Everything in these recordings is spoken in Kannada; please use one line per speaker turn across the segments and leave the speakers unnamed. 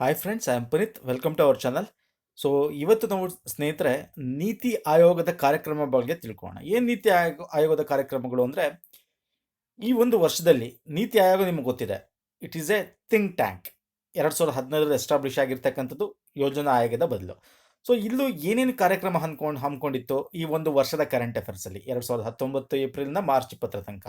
Hi friends, I am Puneeth. Welcome to our channel. So ಇವತ್ತು ನಾವು ಸ್ನೇಹಿತರೆ ನೀತಿ ಆಯೋಗದ ಕಾರ್ಯಕ್ರಮ ಬಗ್ಗೆ ತಿಳ್ಕೊಳ್ಳೋಣ. ಏನು ನೀತಿ ಆಯೋಗದ ಕಾರ್ಯಕ್ರಮಗಳು ಅಂದರೆ, ಈ ಒಂದು ವರ್ಷದಲ್ಲಿ ನೀತಿ ಆಯೋಗ ನಿಮ್ಗೆ ಗೊತ್ತಿದೆ, it is A think tank. 2015 establish ಆಗಿರ್ತಕ್ಕಂಥದ್ದು ಯೋಜನಾ ಆಯೋಗದ ಬದಲು. ಸೊ ಇಲ್ಲೂ ಏನೇನು ಕಾರ್ಯಕ್ರಮ ಹಮ್ಮಿಕೊಂಡಿತ್ತು ಈ ಒಂದು ವರ್ಷದ ಕರೆಂಟ್ ಅಫೇರ್ಸಲ್ಲಿ 2019 ಏಪ್ರಿಲ್ನ ಮಾರ್ಚ್ 20 ತನಕ.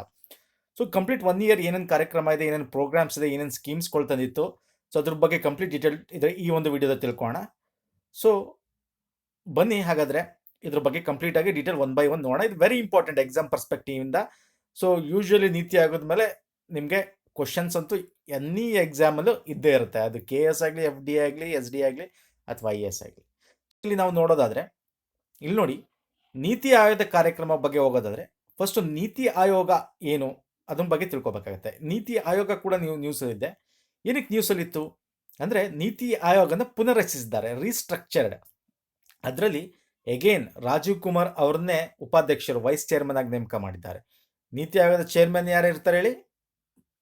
ಸೊ ಕಂಪ್ಲೀಟ್ 1 ಇಯರ್ ಏನೇನು ಕಾರ್ಯಕ್ರಮ ಇದೆ, ಏನೇನು ಪ್ರೋಗ್ರಾಮ್ಸ್ ಇದೆ, ಏನೇನು ಸ್ಕೀಮ್ಸ್ಗಳು ತಂದಿತ್ತು, ಸೊ ಅದ್ರ ಬಗ್ಗೆ ಕಂಪ್ಲೀಟ್ ಡೀಟೇಲ್ ಇದೆ ಈ ಒಂದು ವಿಡಿಯೋದಲ್ಲಿ ತಿಳ್ಕೊಳ್ಳೋಣ. ಸೊ ಬನ್ನಿ ಹಾಗಾದರೆ ಇದ್ರ ಬಗ್ಗೆ ಕಂಪ್ಲೀಟಾಗಿ ಡೀಟೇಲ್ 1 ಬೈ 1 ನೋಡೋಣ. ಇದು ವೆರಿ ಇಂಪಾರ್ಟೆಂಟ್ ಎಕ್ಸಾಮ್ ಪರ್ಸ್ಪೆಕ್ಟಿವಿಂದ. ಸೊ ಯೂಶ್ವಲಿ ನೀತಿ ಆಗೋದ ಮೇಲೆ ನಿಮಗೆ ಕ್ವಶನ್ಸ್ ಅಂತೂ ಎನಿ ಎಕ್ಸಾಮಲ್ಲೂ ಇದ್ದೇ ಇರುತ್ತೆ. ಅದು KS ಆಗಲಿ, FD ಆಗಲಿ, SD ಆಗಲಿ ಅಥವಾ IAS ಆಗಲಿ. ಇಲ್ಲಿ ನಾವು ನೋಡೋದಾದರೆ, ಇಲ್ಲಿ ನೋಡಿ, ನೀತಿ ಆಯೋಗದ ಕಾರ್ಯಕ್ರಮ ಬಗ್ಗೆ ಹೋಗೋದಾದರೆ, ಫಸ್ಟು ನೀತಿ ಆಯೋಗ ಏನು ಅದ್ರ ಬಗ್ಗೆ ತಿಳ್ಕೊಬೇಕಾಗತ್ತೆ. ನೀತಿ ಆಯೋಗ ಕೂಡ ನೀವು ನ್ಯೂಸಲ್ಲಿದೆ. ಏನಕ್ಕೆ ನ್ಯೂಸಲ್ಲಿತ್ತು ಅಂದರೆ, ನೀತಿ ಆಯೋಗನ ಪುನರ್ರಚಿಸಿದ್ದಾರೆ, ರೀಸ್ಟ್ರಕ್ಚರ್ಡ್. ಅದರಲ್ಲಿ ಎಗೇನ್ ರಾಜೀವ್ ಕುಮಾರ್ ಅವ್ರನ್ನೇ ಉಪಾಧ್ಯಕ್ಷರು, ವೈಸ್ ಚೇರ್ಮನ್ ಆಗಿ ನೇಮಕ ಮಾಡಿದ್ದಾರೆ. ನೀತಿ ಆಯೋಗದ ಚೇರ್ಮನ್ ಯಾರು ಇರ್ತಾರೆ ಹೇಳಿ?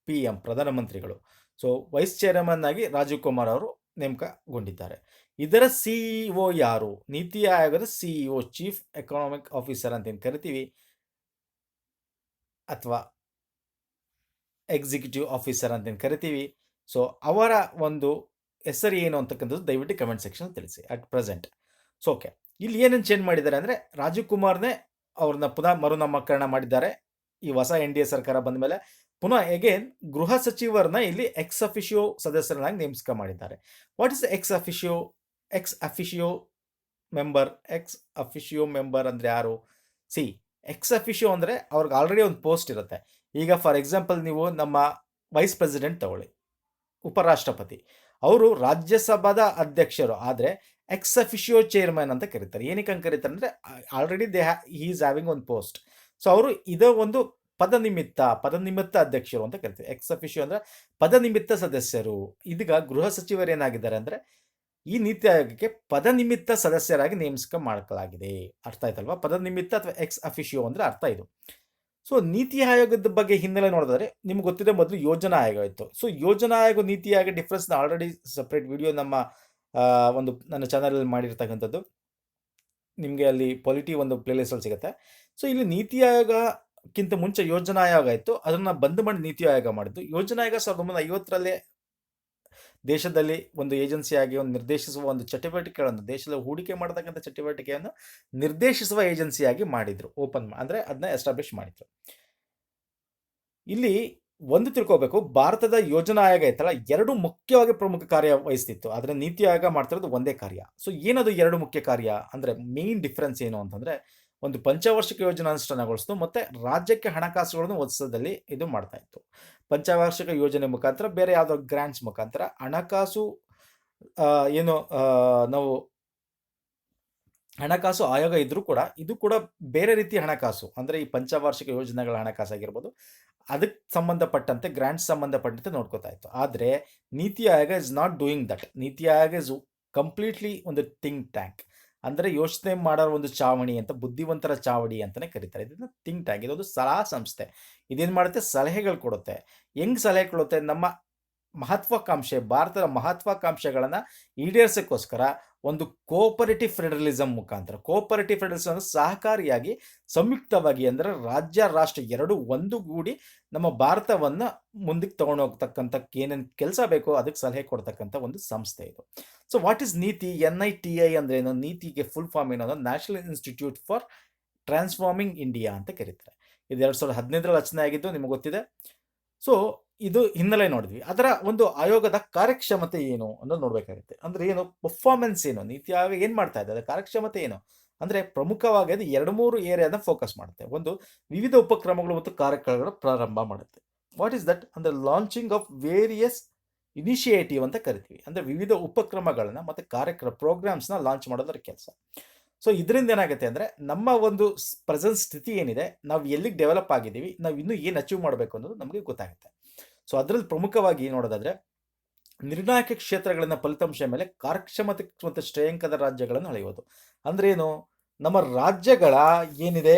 PM, ಪ್ರಧಾನಮಂತ್ರಿಗಳು. ಸೊ ವೈಸ್ ಚೇರ್ಮನ್ ಆಗಿ ರಾಜೀವ್ ಕುಮಾರ್ ಅವರು ನೇಮಕಗೊಂಡಿದ್ದಾರೆ. ಇದರ CEO ಯಾರು? ನೀತಿ ಆಯೋಗದ CEO, ಚೀಫ್ ಎಕನಾಮಿಕ್ ಆಫೀಸರ್ ಅಂತ ಏನು ಕರಿತೀವಿ, ಅಥವಾ ಎಕ್ಸಿಕ್ಯೂಟಿವ್ ಆಫೀಸರ್ ಅಂತ ಏನು ಕರಿತೀವಿ. ಸೊ ಅವರ ಒಂದು ಹೆಸರು ಏನು ಅಂತಕ್ಕಂಥದ್ದು ದಯವಿಟ್ಟು ಕಮೆಂಟ್ ಸೆಕ್ಷನ್ ತಿಳಿಸಿ ಅಟ್ ಪ್ರೆಸೆಂಟ್. ಸೊ ಓಕೆ, ಇಲ್ಲಿ ಏನೇನು ಚೇಂಜ್ ಮಾಡಿದ್ದಾರೆ ಅಂದರೆ, ರಾಜೀವ್ ಕುಮಾರ್ನೇ ಅವ್ರನ್ನ ಪುನಃ ಮರುನಾಮಕರಣ ಮಾಡಿದ್ದಾರೆ. ಈ ಹೊಸ NDA ಸರ್ಕಾರ ಬಂದ ಮೇಲೆ ಪುನಃ ಎಗೇನ್ ಗೃಹ ಸಚಿವರನ್ನ ಇಲ್ಲಿ ಎಕ್ಸ್ ಅಫಿಷಿಯೋ ಸದಸ್ಯರನ್ನಾಗಿ ನೇಮಕ ಮಾಡಿದ್ದಾರೆ. What is X officio member ಅಂದರೆ ಯಾರು? ಎಕ್ಸ್ ಅಫಿಷಿಯೋ ಅಂದರೆ ಅವ್ರಿಗೆ ಆಲ್ರೆಡಿ ಒಂದು ಪೋಸ್ಟ್ ಇರುತ್ತೆ. ಈಗ ಫಾರ್ ಎಕ್ಸಾಂಪಲ್ ನೀವು ನಮ್ಮ ವೈಸ್ ಪ್ರೆಸಿಡೆಂಟ್ ತಗೊಳ್ಳಿ, ಉಪರಾಷ್ಟ್ರಪತಿ, ಅವರು ರಾಜ್ಯಸಭಾದ ಅಧ್ಯಕ್ಷರು, ಆದರೆ ಎಕ್ಸ್ ಅಫಿಷಿಯೋ ಚೇರ್ಮನ್ ಅಂತ ಕರೀತಾರೆ. ಏನಕ್ಕೆ ಹಂಗೆ ಕರೀತಾರೆ ಅಂದರೆ, ಆಲ್ರೆಡಿ ಹಿ ಈಸ್ ಹ್ಯಾವಿಂಗ್ ಒಂದು ಪೋಸ್ಟ್. ಸೊ ಅವರು ಇದೇ ಒಂದು ಪದನಿಮಿತ್ತ ಅಧ್ಯಕ್ಷರು ಅಂತ ಕರಿತೀವಿ. ಎಕ್ಸ್ ಅಫಿಷಿಯೋ ಅಂದರೆ ಪದನಿಮಿತ್ತ ಸದಸ್ಯರು. ಇದೀಗ ಗೃಹ ಸಚಿವರು ಏನಾಗಿದ್ದಾರೆ ಅಂದರೆ, ಈ ನೀತಿ ಆಯೋಗಕ್ಕೆ ಪದನಿಮಿತ್ತ ಸದಸ್ಯರಾಗಿ ನೇಮಕ ಮಾಡಲಾಗಿದೆ. ಅರ್ಥ ಆಯ್ತಲ್ವಾ? ಪದನಿಮಿತ್ತ ಅಥವಾ ಎಕ್ಸ್ ಅಫಿಷಿಯೋ ಅಂದರೆ ಅರ್ಥ ಇದು. ಸೊ ನೀತಿ ಆಯೋಗದ ಬಗ್ಗೆ ಹಿನ್ನೆಲೆ ನೋಡಿದ್ರೆ, ನಿಮ್ಗೆ ಗೊತ್ತಿದೆ, ಮೊದಲು ಯೋಜನಾ ಆಯೋಗ ಇತ್ತು. ಸೊ ಯೋಜನಾ ಆಯೋಗ NITI Aayog ಡಿಫ್ರೆನ್ಸ್ನ already separate video ನಮ್ಮ ನನ್ನ ಚಾನಲಲ್ಲಿ ಮಾಡಿರ್ತಕ್ಕಂಥದ್ದು, ನಿಮಗೆ ಅಲ್ಲಿ ಪೊಲಿಟಿ ಒಂದು ಪ್ಲೇಲಿಸ್ಟಲ್ಲಿ ಸಿಗುತ್ತೆ. ಸೊ ಇಲ್ಲಿ ನೀತಿ ಆಯೋಗಕ್ಕಿಂತ ಮುಂಚೆ ಯೋಜನಾ ಆಯೋಗ ಇತ್ತು, ಅದನ್ನು ಬಂದ್ ಮಾಡಿ ನೀತಿ ಆಯೋಗ ಮಾಡಿದ್ದು. ಯೋಜನಾ ಆಯೋಗ 1950ರಲ್ಲೇ ದೇಶದಲ್ಲಿ ಒಂದು ಏಜೆನ್ಸಿಯಾಗಿ ಒಂದು ನಿರ್ದೇಶಿಸುವ ಒಂದು ಚಟುವಟಿಕೆಗಳನ್ನು, ದೇಶದಲ್ಲಿ ಹೂಡಿಕೆ ಮಾಡತಕ್ಕಂಥ ಚಟುವಟಿಕೆಯನ್ನು ನಿರ್ದೇಶಿಸುವ ಏಜೆನ್ಸಿಯಾಗಿ ಮಾಡಿದ್ರು, ಅಂದರೆ ಅದನ್ನ ಎಸ್ಟಾಬ್ಲಿಷ್ ಮಾಡಿದ್ರು. ಇಲ್ಲಿ ಒಂದು ತಿಳ್ಕೋಬೇಕು, ಭಾರತದ ಯೋಜನಾ ಆಯೋಗ ಇತ್ತಲ್ಲ, 2 ಮುಖ್ಯವಾಗಿ ಪ್ರಮುಖ ಕಾರ್ಯ ವಹಿಸ್ತಿತ್ತು, ಆದರೆ ನೀತಿ ಆಯೋಗ ಮಾಡ್ತಿರೋದು ಒಂದೇ ಕಾರ್ಯ. ಸೊ ಏನದು 2 ಮುಖ್ಯ ಕಾರ್ಯ ಅಂದರೆ, ಮೇನ್ ಡಿಫ್ರೆನ್ಸ್ ಏನು ಅಂತಂದರೆ, ಒಂದು ಪಂಚವಾರ್ಷಿಕ ಯೋಜನೆ ಅನುಷ್ಠಾನಗೊಳಿಸ್ತು, ಮತ್ತು ರಾಜ್ಯಕ್ಕೆ ಹಣಕಾಸುಗಳನ್ನು ಒದಗಿಸೋದಲ್ಲಿ ಇದು ಮಾಡ್ತಾ ಇತ್ತು. ಪಂಚವಾರ್ಷಿಕ ಯೋಜನೆ ಮುಖಾಂತರ, ಬೇರೆ ಯಾವುದೋ ಗ್ರಾಂಟ್ಸ್ ಮುಖಾಂತರ ಹಣಕಾಸು ಏನು ನಾವು ಹಣಕಾಸು ಆಯೋಗ ಇದ್ರೂ ಕೂಡ, ಇದು ಕೂಡ ಬೇರೆ ರೀತಿಯ ಹಣಕಾಸು, ಅಂದರೆ ಈ ಪಂಚವಾರ್ಷಿಕ ಯೋಜನೆಗಳ ಹಣಕಾಸು ಆಗಿರ್ಬೋದು, ಅದಕ್ಕೆ ಸಂಬಂಧಪಟ್ಟಂತೆ ಗ್ರಾಂಟ್ಸ್ ಸಂಬಂಧಪಟ್ಟಂತೆ ನೋಡ್ಕೋತಾ ಇತ್ತು. ಆದರೆ NITI Aayog is not doing that. NITI Aayog is completely ಒಂದು ಥಿಂಕ್ ಟ್ಯಾಂಕ್, ಅಂದರೆ ಯೋಚನೆ ಮಾಡೋ ಒಂದು ಚಾವಣಿ ಅಂತ, ಬುದ್ಧಿವಂತರ ಚಾವಡಿ ಅಂತಲೇ ಕರೀತಾರೆ ಇದನ್ನು, ಥಿಂಕ್ ಟ್ಯಾಂಕ್. ಇದೊಂದು ಸಲಹಾ ಸಂಸ್ಥೆ. ಇದೇನು ಮಾಡುತ್ತೆ? ಸಲಹೆಗಳು ಕೊಡುತ್ತೆ. ಹೆಂಗೆ ಸಲಹೆ ಕೊಡುತ್ತೆ? ನಮ್ಮ ಭಾರತದ ಮಹತ್ವಾಕಾಂಕ್ಷೆಗಳನ್ನು ಈಡೇರಿಸೋಕ್ಕೋಸ್ಕರ ಒಂದು ಕೋಪರೇಟಿವ್ ಫೆಡರಲಿಸಮ್ ಮುಖಾಂತರ, ಅಂದರೆ ಸಹಕಾರಿಯಾಗಿ, ಸಂಯುಕ್ತವಾಗಿ, ಅಂದರೆ ರಾಜ್ಯ ರಾಷ್ಟ್ರ ಎರಡು ಒಂದುಗೂಡಿ ನಮ್ಮ ಭಾರತವನ್ನು ಮುಂದಕ್ಕೆ ತಗೊಂಡು ಹೋಗ್ತಕ್ಕಂಥ ಏನೇನು ಕೆಲಸ ಬೇಕೋ ಅದಕ್ಕೆ ಸಲಹೆ ಕೊಡ್ತಕ್ಕಂಥ ಒಂದು ಸಂಸ್ಥೆ ಇದು. ಸೊ ವಾಟ್ ಈಸ್ ನೀತಿ? NITI ಅಂದರೆ ಏನು? ನೀತಿಗೆ ಫುಲ್ ಫಾರ್ಮ್ ಏನು? National institute for transforming India ಅಂತ ಕರೀತಾರೆ. ಇದು 2015 ರಚನೆ ಆಗಿದ್ದು, ನಿಮಗೆ ಗೊತ್ತಿದೆ. ಸೊ ಇದು ಹಿನ್ನೆಲೆ ನೋಡಿದ್ವಿ. ಅದರ ಒಂದು ಆಯೋಗದ ಕಾರ್ಯಕ್ಷಮತೆ ಏನು ಅನ್ನೋದು ನೋಡಬೇಕಾಗುತ್ತೆ. ಅಂದರೆ ಏನು, ಪರ್ಫಾರ್ಮೆನ್ಸ್ ಏನು, ನೀತಿ ಆಯೋಗ ಏನು ಮಾಡ್ತಾ ಇದೆ, ಅದರ ಕಾರ್ಯಕ್ಷಮತೆ ಏನು ಅಂದರೆ, ಪ್ರಮುಖವಾಗಿ ಅದು 2-3 ಏರಿಯಾದ ಫೋಕಸ್ ಮಾಡುತ್ತೆ. ಒಂದು, ವಿವಿಧ ಉಪಕ್ರಮಗಳು ಮತ್ತು ಕಾರ್ಯಕ್ರಮಗಳ ಪ್ರಾರಂಭ ಮಾಡುತ್ತೆ. ವಾಟ್ ಈಸ್ ದಟ್ ಅಂದರೆ, ಲಾಂಚಿಂಗ್ ಆಫ್ ವೇರಿಯಸ್ ಇನಿಷಿಯೇಟಿವ್ ಅಂತ ಕರಿತೀವಿ. ಅಂದರೆ ವಿವಿಧ ಉಪಕ್ರಮಗಳನ್ನ ಮತ್ತು ಪ್ರೋಗ್ರಾಮ್ಸ್ನ ಲಾಂಚ್ ಮಾಡೋದರ ಕೆಲಸ. ಸೊ ಇದರಿಂದ ಏನಾಗುತ್ತೆ ಅಂದರೆ, ನಮ್ಮ ಒಂದು ಪ್ರೆಸೆಂಟ್ ಸ್ಥಿತಿ ಏನಿದೆ, ನಾವು ಎಲ್ಲಿಗೆ ಡೆವಲಪ್ ಆಗಿದ್ದೀವಿ, ನಾವು ಇನ್ನೂ ಏನು ಅಚೀವ್ ಮಾಡಬೇಕು ಅನ್ನೋದು ನಮಗೆ ಗೊತ್ತಾಗುತ್ತೆ. ಸೊ ಅದರಲ್ಲಿ ಪ್ರಮುಖವಾಗಿ ನೋಡೋದಾದರೆ, ನಿರ್ಣಾಯಕ ಕ್ಷೇತ್ರಗಳಿಂದ ಫಲಿತಾಂಶ ಮೇಲೆ ಕಾರ್ಯಕ್ಷಮತೆ ಮತ್ತು ಶ್ರೇಯಾಂಕದ ರಾಜ್ಯಗಳನ್ನು ಅಳೆಯುವುದು. ಅಂದರೆ ಏನು? ನಮ್ಮ ರಾಜ್ಯಗಳ ಏನಿದೆ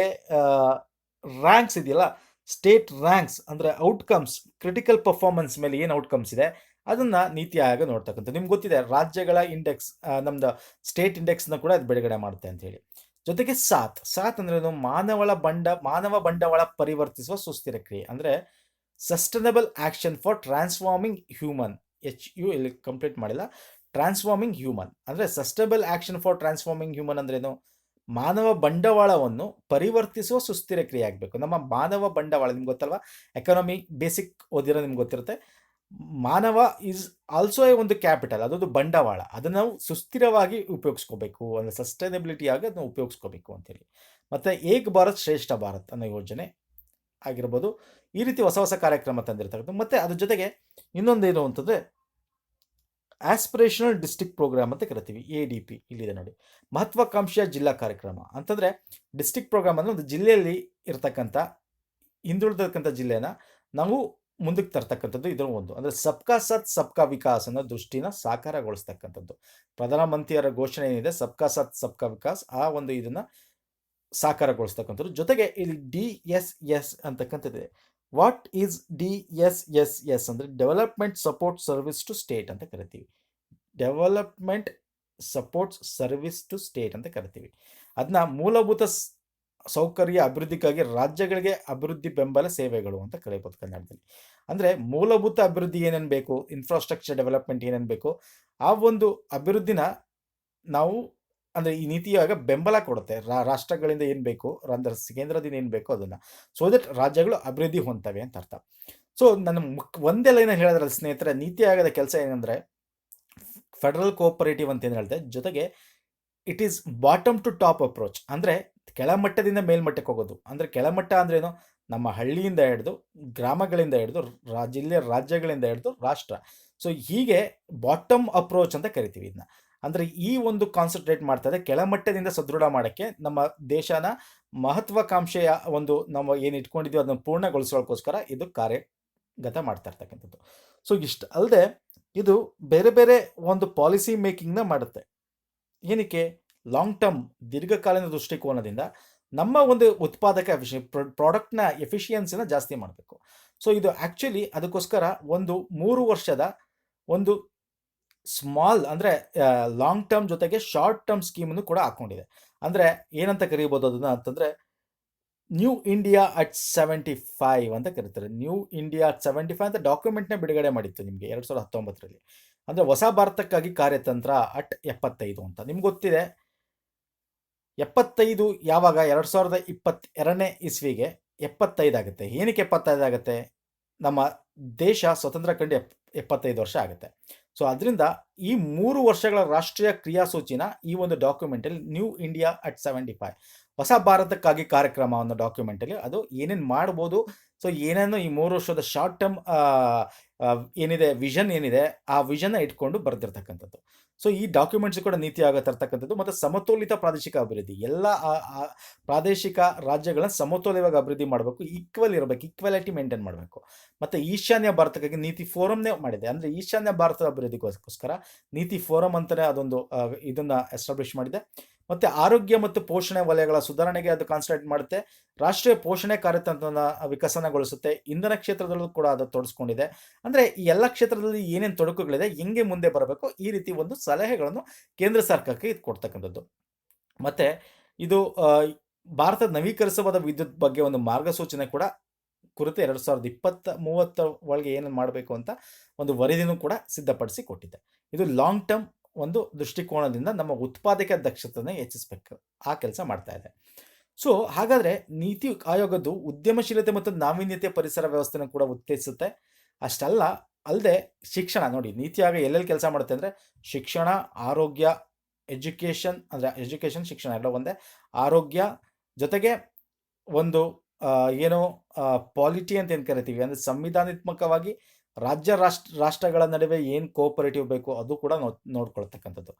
ರ್ಯಾಂಕ್ಸ್ ಇದೆಯಲ್ಲ, ಸ್ಟೇಟ್ ರ್ಯಾಂಕ್ಸ್ ಅಂದರೆ ಔಟ್ಕಮ್ಸ್, ಕ್ರಿಟಿಕಲ್ ಪರ್ಫಾರ್ಮೆನ್ಸ್ ಮೇಲೆ ಏನು ಔಟ್ಕಮ್ಸ್ ಇದೆ ಅದನ್ನ ನೀತಿ ಆಯೋಗ ನೋಡ್ತಕ್ಕಂಥ. ನಿಮ್ಗೆ ಗೊತ್ತಿದೆ ರಾಜ್ಯಗಳ ಇಂಡೆಕ್ಸ್, ನಮ್ದು ಸ್ಟೇಟ್ ಇಂಡೆಕ್ಸ್ನ ಕೂಡ ಅದು ಬಿಡುಗಡೆ ಮಾಡುತ್ತೆ ಅಂತ ಹೇಳಿ. ಜೊತೆಗೆ ಸಾತ್ ಅಂದ್ರೆ ಮಾನವ ಬಂಡವಾಳ ಪರಿವರ್ತಿಸುವ ಸುಸ್ಥಿರ ಕ್ರಿಯೆ, ಅಂದ್ರೆ sustainable action for transforming human. ಇಲ್ಲಿ ಕಂಪ್ಲೀಟ್ ಮಾಡಿಲ್ಲ. ಟ್ರಾನ್ಸ್ಫಾರ್ಮಿಂಗ್ ಹ್ಯೂಮನ್ ಅಂದ್ರೆ sustainable action for transforming human ಅಂದ್ರೇನು? ಮಾನವ ಬಂಡವಾಳವನ್ನು ಪರಿವರ್ತಿಸುವ ಸುಸ್ಥಿರ ಕ್ರಿಯೆ ಆಗಬೇಕು. ನಮ್ಮ ಮಾನವ ಬಂಡವಾಳ ನಿಮ್ಗೆ ಗೊತ್ತಲ್ವಾ, ಎಕಾನಮಿ ಬೇಸಿಕ್ ಓದಿರೋ ನಿಮ್ಗೆ ಗೊತ್ತಿರುತ್ತೆ. ಮಾನವ ಈಸ್ ಆಲ್ಸೋ ಒಂದು ಕ್ಯಾಪಿಟಲ್, ಅದೊಂದು ಬಂಡವಾಳ. ಅದನ್ನು ನಾವು ಸುಸ್ಥಿರವಾಗಿ ಉಪಯೋಗಿಸ್ಕೋಬೇಕು, ಅಂದರೆ ಸಸ್ಟೈನಬಿಲಿಟಿ ಆಗಿ ಅದನ್ನು ಉಪಯೋಗಿಸ್ಕೋಬೇಕು ಅಂತೇಳಿ. ಮತ್ತು ಏಕ್ ಭಾರತ್ ಶ್ರೇಷ್ಠ ಭಾರತ್ ಅನ್ನೋ ಯೋಜನೆ ಆಗಿರ್ಬೋದು. ಈ ರೀತಿ ಹೊಸ ಹೊಸ ಕಾರ್ಯಕ್ರಮ ತಂದಿರ್ತಕ್ಕಂಥ. ಮತ್ತು ಅದ್ರ ಜೊತೆಗೆ ಇನ್ನೊಂದೇನು ಅಂತಂದರೆ ಆಸ್ಪಿರೇಷನಲ್ ಡಿಸ್ಟ್ರಿಕ್ಟ್ ಪ್ರೋಗ್ರಾಮ್ ಅಂತ ಕರಿತೀವಿ, ADP. ಇಲ್ಲಿದೆ ನೋಡಿ, ಮಹತ್ವಾಕಾಂಕ್ಷೆಯ ಜಿಲ್ಲಾ ಕಾರ್ಯಕ್ರಮ ಅಂತಂದರೆ ಡಿಸ್ಟ್ರಿಕ್ಟ್ ಪ್ರೋಗ್ರಾಮ್ ಅಂದರೆ ಒಂದು ಜಿಲ್ಲೆಯಲ್ಲಿ ಇರ್ತಕ್ಕಂಥ ಹಿಂದುಳಿದಕ್ಕಂಥ ಜಿಲ್ಲೆನ ನಾವು ಮುಂದಕ್ಕೆ ತರ್ತಕ್ಕಂಥದ್ದು ಇದರ ಒಂದು. ಅಂದರೆ ಸಬ್ಕಾ ಸಾಥ್ ಸಬ್ಕಾ ವಿಕಾಸ್ ಅನ್ನೋ ದೃಷ್ಟಿನ ಸಾಕಾರಗೊಳಿಸ್ತಕ್ಕಂಥದ್ದು. ಪ್ರಧಾನಮಂತ್ರಿಯರ ಘೋಷಣೆ ಏನಿದೆ ಸಬ್ಕಾ ಸಾಥ್ ಸಬ್ಕಾ ವಿಕಾಸ್, ಆ ಒಂದು ಇದನ್ನು ಸಾಕಾರಗೊಳಿಸ್ತಕ್ಕಂಥದ್ದು. ಜೊತೆಗೆ ಇಲ್ಲಿ DSS ಅಂತಕ್ಕಂಥದ್ದಿದೆ. ವಾಟ್ ಈಸ್ DSS ಅಂದರೆ development support service to state ಅಂತ ಕರಿತೀವಿ. Development support service to state ಅಂತ ಕರಿತೀವಿ. ಅದನ್ನ ಮೂಲಭೂತ ಸೌಕರ್ಯ ಅಭಿವೃದ್ಧಿಗಾಗಿ ರಾಜ್ಯಗಳಿಗೆ ಅಭಿವೃದ್ಧಿ ಬೆಂಬಲ ಸೇವೆಗಳು ಅಂತ ಕರೀಬೋದು ಕನ್ನಡದಲ್ಲಿ. ಅಂದರೆ ಮೂಲಭೂತ ಅಭಿವೃದ್ಧಿ ಏನೇನು ಬೇಕು, ಇನ್ಫ್ರಾಸ್ಟ್ರಕ್ಚರ್ ಡೆವಲಪ್ಮೆಂಟ್ ಏನೇನು ಬೇಕು, ಆ ಒಂದು ಅಭಿವೃದ್ಧಿನ ನಾವು ಅಂದರೆ ಈ ನೀತಿ ಆಯೋಗ ಬೆಂಬಲ ಕೊಡುತ್ತೆ. ರಾಷ್ಟ್ರಗಳಿಂದ ಏನು ಬೇಕು, ಅಂದರೆ ಕೇಂದ್ರದಿಂದ ಏನು ಬೇಕು ಅದನ್ನು, ಸೊ ದಟ್ ರಾಜ್ಯಗಳು ಅಭಿವೃದ್ಧಿ ಹೊಂದ್ತವೆ ಅಂತ ಅರ್ಥ. ಸೊ ನನ್ನ ಒಂದೇ ಲೈನ್ ಹೇಳಿದ್ರಲ್ಲ ಸ್ನೇಹಿತರೆ, ನೀತಿ ಆಯೋಗದ ಕೆಲಸ ಏನಂದರೆ ಫೆಡರಲ್ ಕೋಆಪರೇಟಿವ್ ಅಂತ ಏನು ಹೇಳ್ತೆ, ಜೊತೆಗೆ it is bottom to top approach, ಅಂದರೆ ಕೆಳಮಟ್ಟದಿಂದ ಮೇಲ್ಮಟ್ಟಕ್ಕೆ ಹೋಗೋದು. ಅಂದರೆ ಕೆಳಮಟ್ಟ ಅಂದ್ರೇನು, ನಮ್ಮ ಹಳ್ಳಿಯಿಂದ ಹಿಡಿದು ಗ್ರಾಮಗಳಿಂದ ಹಿಡಿದು ಜಿಲ್ಲೆ ರಾಜ್ಯಗಳಿಂದ ಹಿಡಿದು ರಾಷ್ಟ್ರ. ಸೊ ಹೀಗೆ ಬಾಟಮ್ ಅಪ್ರೋಚ್ ಅಂತ ಕರಿತೀವಿ ಇದನ್ನ. ಅಂದರೆ ಈ ಒಂದು ಕಾನ್ಸಂಟ್ರೇಟ್ ಮಾಡ್ತದೆ ಕೆಳಮಟ್ಟದಿಂದ ಸದೃಢ ಮಾಡೋಕ್ಕೆ, ನಮ್ಮ ದೇಶನ ಮಹತ್ವಾಕಾಂಕ್ಷೆಯ ಒಂದು ನಮ್ಮ ಏನು ಇಟ್ಕೊಂಡಿದ್ವಿ ಅದನ್ನು ಪೂರ್ಣಗೊಳಿಸೋಕ್ಕೋಸ್ಕರ ಇದು ಕಾರ್ಯಗತ ಮಾಡ್ತಾ ಇರ್ತಕ್ಕಂಥದ್ದು. ಸೊ ಇಷ್ಟು ಅಲ್ಲದೆ ಇದು ಬೇರೆ ಬೇರೆ ಒಂದು ಪಾಲಿಸಿ ಮೇಕಿಂಗ್ನ ಮಾಡುತ್ತೆ. ಏನಕ್ಕೆ? ಲಾಂಗ್ ಟರ್ಮ್, ದೀರ್ಘಕಾಲೀನ ದೃಷ್ಟಿಕೋನದಿಂದ ನಮ್ಮ ಒಂದು ಉತ್ಪಾದಕ ಪ್ರಾಡಕ್ಟ್ನ ಎಫಿಷಿಯನ್ಸಿನ ಜಾಸ್ತಿ ಮಾಡಬೇಕು. ಸೊ ಇದು ಆ್ಯಕ್ಚುಲಿ ಅದಕ್ಕೋಸ್ಕರ ಒಂದು 3 ವರ್ಷದ ಒಂದು ಸ್ಮಾಲ್ ಅಂದರೆ ಲಾಂಗ್ ಟರ್ಮ್ ಜೊತೆಗೆ ಶಾರ್ಟ್ ಟರ್ಮ್ ಸ್ಕೀಮನ್ನು ಕೂಡ ಹಾಕ್ಕೊಂಡಿದೆ. ಅಂದರೆ ಏನಂತ ಕರೀಬೋದು ಅದನ್ನು ಅಂತಂದರೆ ನ್ಯೂ ಇಂಡಿಯಾ ಅಟ್ 75 ಅಂತ ಕರೀತಾರೆ. ನ್ಯೂ ಇಂಡಿಯಾ ಅಟ್ 75 ಅಂತ ಡಾಕ್ಯುಮೆಂಟ್ನ ಬಿಡುಗಡೆ ಮಾಡಿತ್ತು ನಿಮಗೆ 2019ರಲ್ಲಿ. ಅಂದರೆ ಹೊಸ ಭಾರತಕ್ಕಾಗಿ ಕಾರ್ಯತಂತ್ರ ಅಟ್ 75 ಅಂತ. ನಿಮ್ಗೆ ಗೊತ್ತಿದೆ 75 ಯಾವಾಗ 2022ನೇ ಇಸ್ವಿಗೆ 75 ಆಗುತ್ತೆ. ಏನಕ್ಕೆ 75 ಆಗುತ್ತೆ? ನಮ್ಮ ದೇಶ ಸ್ವತಂತ್ರ ಕಂಡು 75 ವರ್ಷ ಆಗುತ್ತೆ. ಸೊ ಅದರಿಂದ ಈ 3 ವರ್ಷಗಳ ರಾಷ್ಟ್ರೀಯ ಕ್ರಿಯಾಸೂಚಿನ ಈ ಒಂದು ಡಾಕ್ಯುಮೆಂಟಲ್ಲಿ ನ್ಯೂ ಇಂಡಿಯಾ ಅಟ್ 75 ಹೊಸ ಭಾರತಕ್ಕಾಗಿ ಕಾರ್ಯಕ್ರಮ ಅನ್ನೋ ಡಾಕ್ಯುಮೆಂಟಲ್ಲಿ ಅದು ಏನೇನು ಮಾಡ್ಬೋದು, ಸೊ ಏನೇನು ಈ 3 ವರ್ಷದ ಶಾರ್ಟ್ ಟರ್ಮ್ ಏನಿದೆ ವಿಷನ್ ಏನಿದೆ ಆ ವಿಷನ್ನ ಇಟ್ಕೊಂಡು ಬರೆದಿರ್ತಕ್ಕಂಥದ್ದು. ಸೊ ಈ ಡಾಕ್ಯುಮೆಂಟ್ಸ್ ಕೂಡ ನೀತಿ ಆಯೋಗ ತರ್ತಕ್ಕಂಥದ್ದು. ಮತ್ತು ಸಮತೋಲಿತ ಪ್ರಾದೇಶಿಕ ಅಭಿವೃದ್ಧಿ, ಎಲ್ಲ ಪ್ರಾದೇಶಿಕ ರಾಜ್ಯಗಳನ್ನ ಸಮತೋಲಿತವಾಗಿ ಅಭಿವೃದ್ಧಿ ಮಾಡಬೇಕು, ಈಕ್ವಲ್ ಇರಬೇಕು, ಈಕ್ವಾಲಿಟಿ ಮೇಂಟೈನ್ ಮಾಡಬೇಕು. ಮತ್ತು ಈಶಾನ್ಯ ಭಾರತಕ್ಕಾಗಿ ನೀತಿ ಫೋರಮ್ನೇ ಮಾಡಿದೆ. ಅಂದರೆ ಈಶಾನ್ಯ ಭಾರತದ ಅಭಿವೃದ್ಧಿಗೋಸ್ಕರ ನೀತಿ ಫೋರಮ್ ಅಂತಲೇ ಅದೊಂದು ಇದನ್ನು ಎಸ್ಟಾಬ್ಲಿಷ್ ಮಾಡಿದೆ. ಮತ್ತು ಆರೋಗ್ಯ ಮತ್ತು ಪೋಷಣೆ ವಲಯಗಳ ಸುಧಾರಣೆಗೆ ಅದು ಕಾನ್ಸಂಟ್ರೇಟ್ ಮಾಡುತ್ತೆ. ರಾಷ್ಟ್ರೀಯ ಪೋಷಣೆ ಕಾರ್ಯತಂತ್ರನ ವಿಕಸನಗೊಳಿಸುತ್ತೆ. ಇಂಧನ ಕ್ಷೇತ್ರದಲ್ಲೂ ಕೂಡ ಅದು ತೊಡಸ್ಕೊಂಡಿದೆ. ಅಂದರೆ ಈ ಎಲ್ಲ ಕ್ಷೇತ್ರದಲ್ಲಿ ಏನೇನು ತೊಡಕುಗಳಿದೆ, ಹೆಂಗೆ ಮುಂದೆ ಬರಬೇಕು, ಈ ರೀತಿ ಒಂದು ಸಲಹೆಗಳನ್ನು ಕೇಂದ್ರ ಸರ್ಕಾರಕ್ಕೆ ಇದು ಕೊಡ್ತಕ್ಕಂಥದ್ದು. ಮತ್ತು ಇದು ಭಾರತದ ನವೀಕರಿಸಬಹುದಾದ ವಿದ್ಯುತ್ ಬಗ್ಗೆ ಒಂದು ಮಾರ್ಗಸೂಚನೆ ಕೂಡ ಕುರಿತು 2020-30 ಒಳಗೆ ಏನೇನು ಮಾಡಬೇಕು ಅಂತ ಒಂದು ವರದಿನೂ ಕೂಡ ಸಿದ್ಧಪಡಿಸಿ ಕೊಟ್ಟಿದೆ. ಇದು ಲಾಂಗ್ ಟರ್ಮ್ ಒಂದು ದೃಷ್ಟಿಕೋನದಿಂದ ನಮ್ಮ ಉತ್ಪಾದಕ ದಕ್ಷತೆಯನ್ನು ಹೆಚ್ಚಿಸಬೇಕು, ಆ ಕೆಲಸ ಮಾಡ್ತಾ ಇದೆ. ಸೊ ಹಾಗಾದರೆ ನೀತಿ ಆಯೋಗದ್ದು ಉದ್ಯಮಶೀಲತೆ ಮತ್ತು ನಾವೀನ್ಯತೆ ಪರಿಸರ ವ್ಯವಸ್ಥೆನ ಕೂಡ ಉತ್ತೇಜಿಸುತ್ತೆ. ಅಷ್ಟಲ್ಲ ಅಲ್ಲದೆ ಶಿಕ್ಷಣ ನೋಡಿ, ನೀತಿ ಆಯೋಗ ಎಲ್ಲೆಲ್ಲಿ ಕೆಲಸ ಮಾಡುತ್ತೆ ಅಂದರೆ ಶಿಕ್ಷಣ, ಆರೋಗ್ಯ, ಎಜುಕೇಷನ್, ಅಂದರೆ ಎಜುಕೇಷನ್ ಶಿಕ್ಷಣ ಎಲ್ಲ ಒಂದೇ, ಆರೋಗ್ಯ ಜೊತೆಗೆ ಒಂದು ಏನೋ ಪಾಲಿಟಿ ಅಂತ ಏನು ಕರಿತೀವಿ, ಅಂದರೆ ಸಂವಿಧಾನಾತ್ಮಕವಾಗಿ ರಾಷ್ಟ್ರಗಳ ನಡುವೆ ಏನು ಕೋಆಪರೇಟಿವ್ ಬೇಕು ಅದು ಕೂಡ ನೋಡ್ಕೊಳ್ತಕ್ಕಂಥದ್ದು.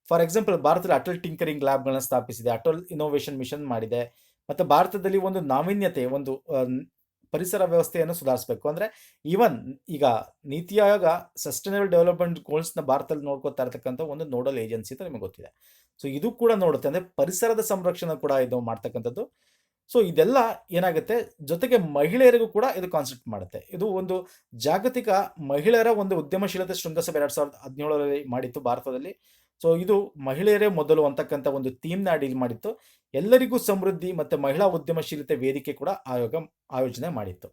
ಫಾರ್ ಎಕ್ಸಾಂಪಲ್ ಭಾರತದಲ್ಲಿ ಅಟಲ್ ಟಿಂಕರಿಂಗ್ ಲ್ಯಾಬ್ಗಳನ್ನ ಸ್ಥಾಪಿಸಿದೆ, ಅಟಲ್ ಇನೋವೇಷನ್ ಮಿಷನ್ ಮಾಡಿದೆ. ಮತ್ತು ಭಾರತದಲ್ಲಿ ಒಂದು ನಾವೀನ್ಯತೆ, ಒಂದು ಪರಿಸರ ವ್ಯವಸ್ಥೆಯನ್ನು ಸುಧಾರಿಸಬೇಕು. ಅಂದರೆ ಈವನ್ ಈಗ ನೀತಿ ಆಯೋಗ ಸಸ್ಟೈನಬಲ್ ಡೆವಲಪ್ಮೆಂಟ್ ಗೋಲ್ಸ್ನ ಭಾರತದಲ್ಲಿ ನೋಡ್ಕೊತಾ ಇರ್ತಕ್ಕಂಥ ಒಂದು ನೋಡಲ್ ಏಜೆನ್ಸಿ ಅಂತ ನಿಮಗೆ ಗೊತ್ತಿದೆ. ಸೊ ಇದು ಕೂಡ ನೋಡುತ್ತೆ, ಅಂದರೆ ಪರಿಸರದ ಸಂರಕ್ಷಣೆ ಕೂಡ ಇದು ಮಾಡ್ತಕ್ಕಂಥದ್ದು. ಸೊ ಇದೆಲ್ಲ ಏನಾಗುತ್ತೆ, ಜೊತೆಗೆ ಮಹಿಳೆಯರಿಗೂ ಕೂಡ ಇದು ಕಾನ್ಸೆಪ್ಟ್ ಮಾಡುತ್ತೆ. ಇದು ಒಂದು ಜಾಗತಿಕ ಮಹಿಳೆಯರ ಒಂದು ಉದ್ಯಮಶೀಲತೆ ಶೃಂಗಸಭೆ 2017ರಲ್ಲಿ ಮಾಡಿತ್ತು ಭಾರತದಲ್ಲಿ. ಸೊ ಇದು ಮಹಿಳೆಯರೇ ಮೊದಲು ಅಂತಕ್ಕಂಥ ಒಂದು ಥೀಮ್ನ ಡೀಲ್ ಮಾಡಿತ್ತು. ಎಲ್ಲರಿಗೂ ಸಮೃದ್ಧಿ ಮತ್ತು ಮಹಿಳಾ ಉದ್ಯಮಶೀಲತೆ ವೇದಿಕೆ ಕೂಡ ಆಯೋಜನೆ ಮಾಡಿತ್ತು.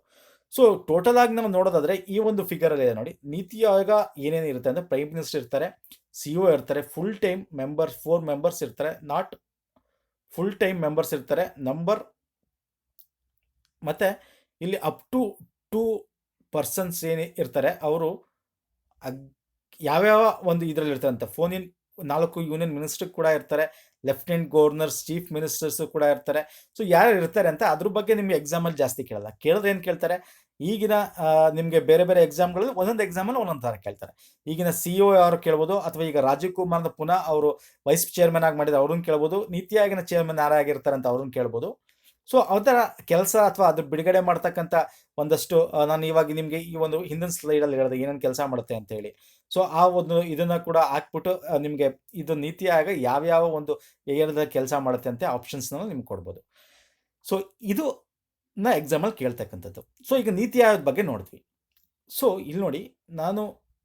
ಸೊ ಟೋಟಲ್ ಆಗಿ ನಾವು ನೋಡೋದಾದ್ರೆ ಈ ಒಂದು ಫಿಗರ್ ಇದೆ ನೋಡಿ, ನೀತಿ ಆಯೋಗ ಏನೇನು ಇರುತ್ತೆ ಅಂದರೆ ಪ್ರೈಮ್ ಮಿನಿಸ್ಟರ್ ಇರ್ತಾರೆ, CEO ಇರ್ತಾರೆ, ಫುಲ್ ಟೈಮ್ ಮೆಂಬರ್ಸ್ 4 ಮೆಂಬರ್ಸ್ ಇರ್ತಾರೆ, ನಾಟ್ ಫುಲ್ ಟೈಮ್ ಮೆಂಬರ್ಸ್ ಇರ್ತಾರೆ ನಂಬರ್, ಮತ್ತು ಇಲ್ಲಿ ಅಪ್ ಟು 2 ಪರ್ಸನ್ಸ್ ಏನು ಇರ್ತಾರೆ ಅವರು ಯಾವ್ಯಾವ ಒಂದು ಇದರಲ್ಲಿ ಇರ್ತಾರೆ ಅಂತ. ಫೋನಿನ್ 4 ಯೂನಿಯನ್ ಮಿನಿಸ್ಟರ್ ಕೂಡ ಇರ್ತಾರೆ, ಲೆಫ್ಟಿನೆಂಟ್ ಗವರ್ನರ್ಸ್, ಚೀಫ್ ಮಿನಿಸ್ಟರ್ಸ್ ಕೂಡ ಇರ್ತಾರೆ. ಸೊ ಯಾರು ಇರ್ತಾರೆ ಅಂತ ಅದ್ರ ಬಗ್ಗೆ ನಿಮಗೆ ಎಕ್ಸಾಮಲ್ಲಿ ಜಾಸ್ತಿ ಕೇಳಲ್ಲ. ಕೇಳಿದ್ರೆ ಏನು ಕೇಳ್ತಾರೆ, ಈಗಿನ ನಿಮಗೆ ಬೇರೆ ಬೇರೆ ಎಕ್ಸಾಮ್ಗಳಲ್ಲಿ ಒಂದೊಂದು ಎಕ್ಸಾಮಲ್ಲಿ ಒಂದೊಂದು ಥರ ಕೇಳ್ತಾರೆ. ಈಗಿನ CEO ಯಾರು ಕೇಳ್ಬೋದು, ಅಥವಾ ಈಗ ರಾಜೀವ್ ಕುಮಾರ್ನ ಪುನಃ ಅವರು ವೈಸ್ ಚೇರ್ಮನ್ ಆಗಿ ಮಾಡಿದ ಅವ್ರನ್ನ ಕೇಳ್ಬೋದು, ನೀತಿ ಆಯೋಗನ ಚೇರ್ಮನ್ ಯಾರಾಗಿರ್ತಾರೆ ಅಂತ ಅವ್ರನ್ನ ಕೇಳ್ಬೋದು. ಸೊ ಅದರ ಕೆಲಸ ಅಥವಾ ಅದ್ರ ಬಿಡುಗಡೆ ಮಾಡ್ತಕ್ಕಂಥ ಒಂದಷ್ಟು ನಾನು ಇವಾಗ ನಿಮಗೆ ಈ ಒಂದು ಹಿಂದಿನ ಸ್ಲೈಡಲ್ಲಿ ಹೇಳಿದೆ ಏನೇನು ಕೆಲಸ ಮಾಡುತ್ತೆ ಅಂತ ಹೇಳಿ. ಸೊ ಆ ಒಂದು ಇದನ್ನ ಕೂಡ ಹಾಕ್ಬಿಟ್ಟು ನಿಮಗೆ ಇದು ನೀತಿ ಆಯೋಗ ಯಾವ್ಯಾವ ಒಂದು ಏರಿಯಾದ ಕೆಲಸ ಮಾಡುತ್ತೆ ಅಂತ ಆಪ್ಷನ್ಸ್ನ ನಿಮ್ಗೆ ಕೊಡ್ಬೋದು. ಸೊ ಇದು ಎಕ್ಸಾಮಲ್ಲಿ ಕೇಳ್ತಕ್ಕಂಥದ್ದು. ಸೊ ಈಗ ನೀತಿ ಆಯೋಗದ ಬಗ್ಗೆ ನೋಡಿದ್ವಿ. ಸೊ ಇಲ್ಲಿ ನೋಡಿ, ನಾನು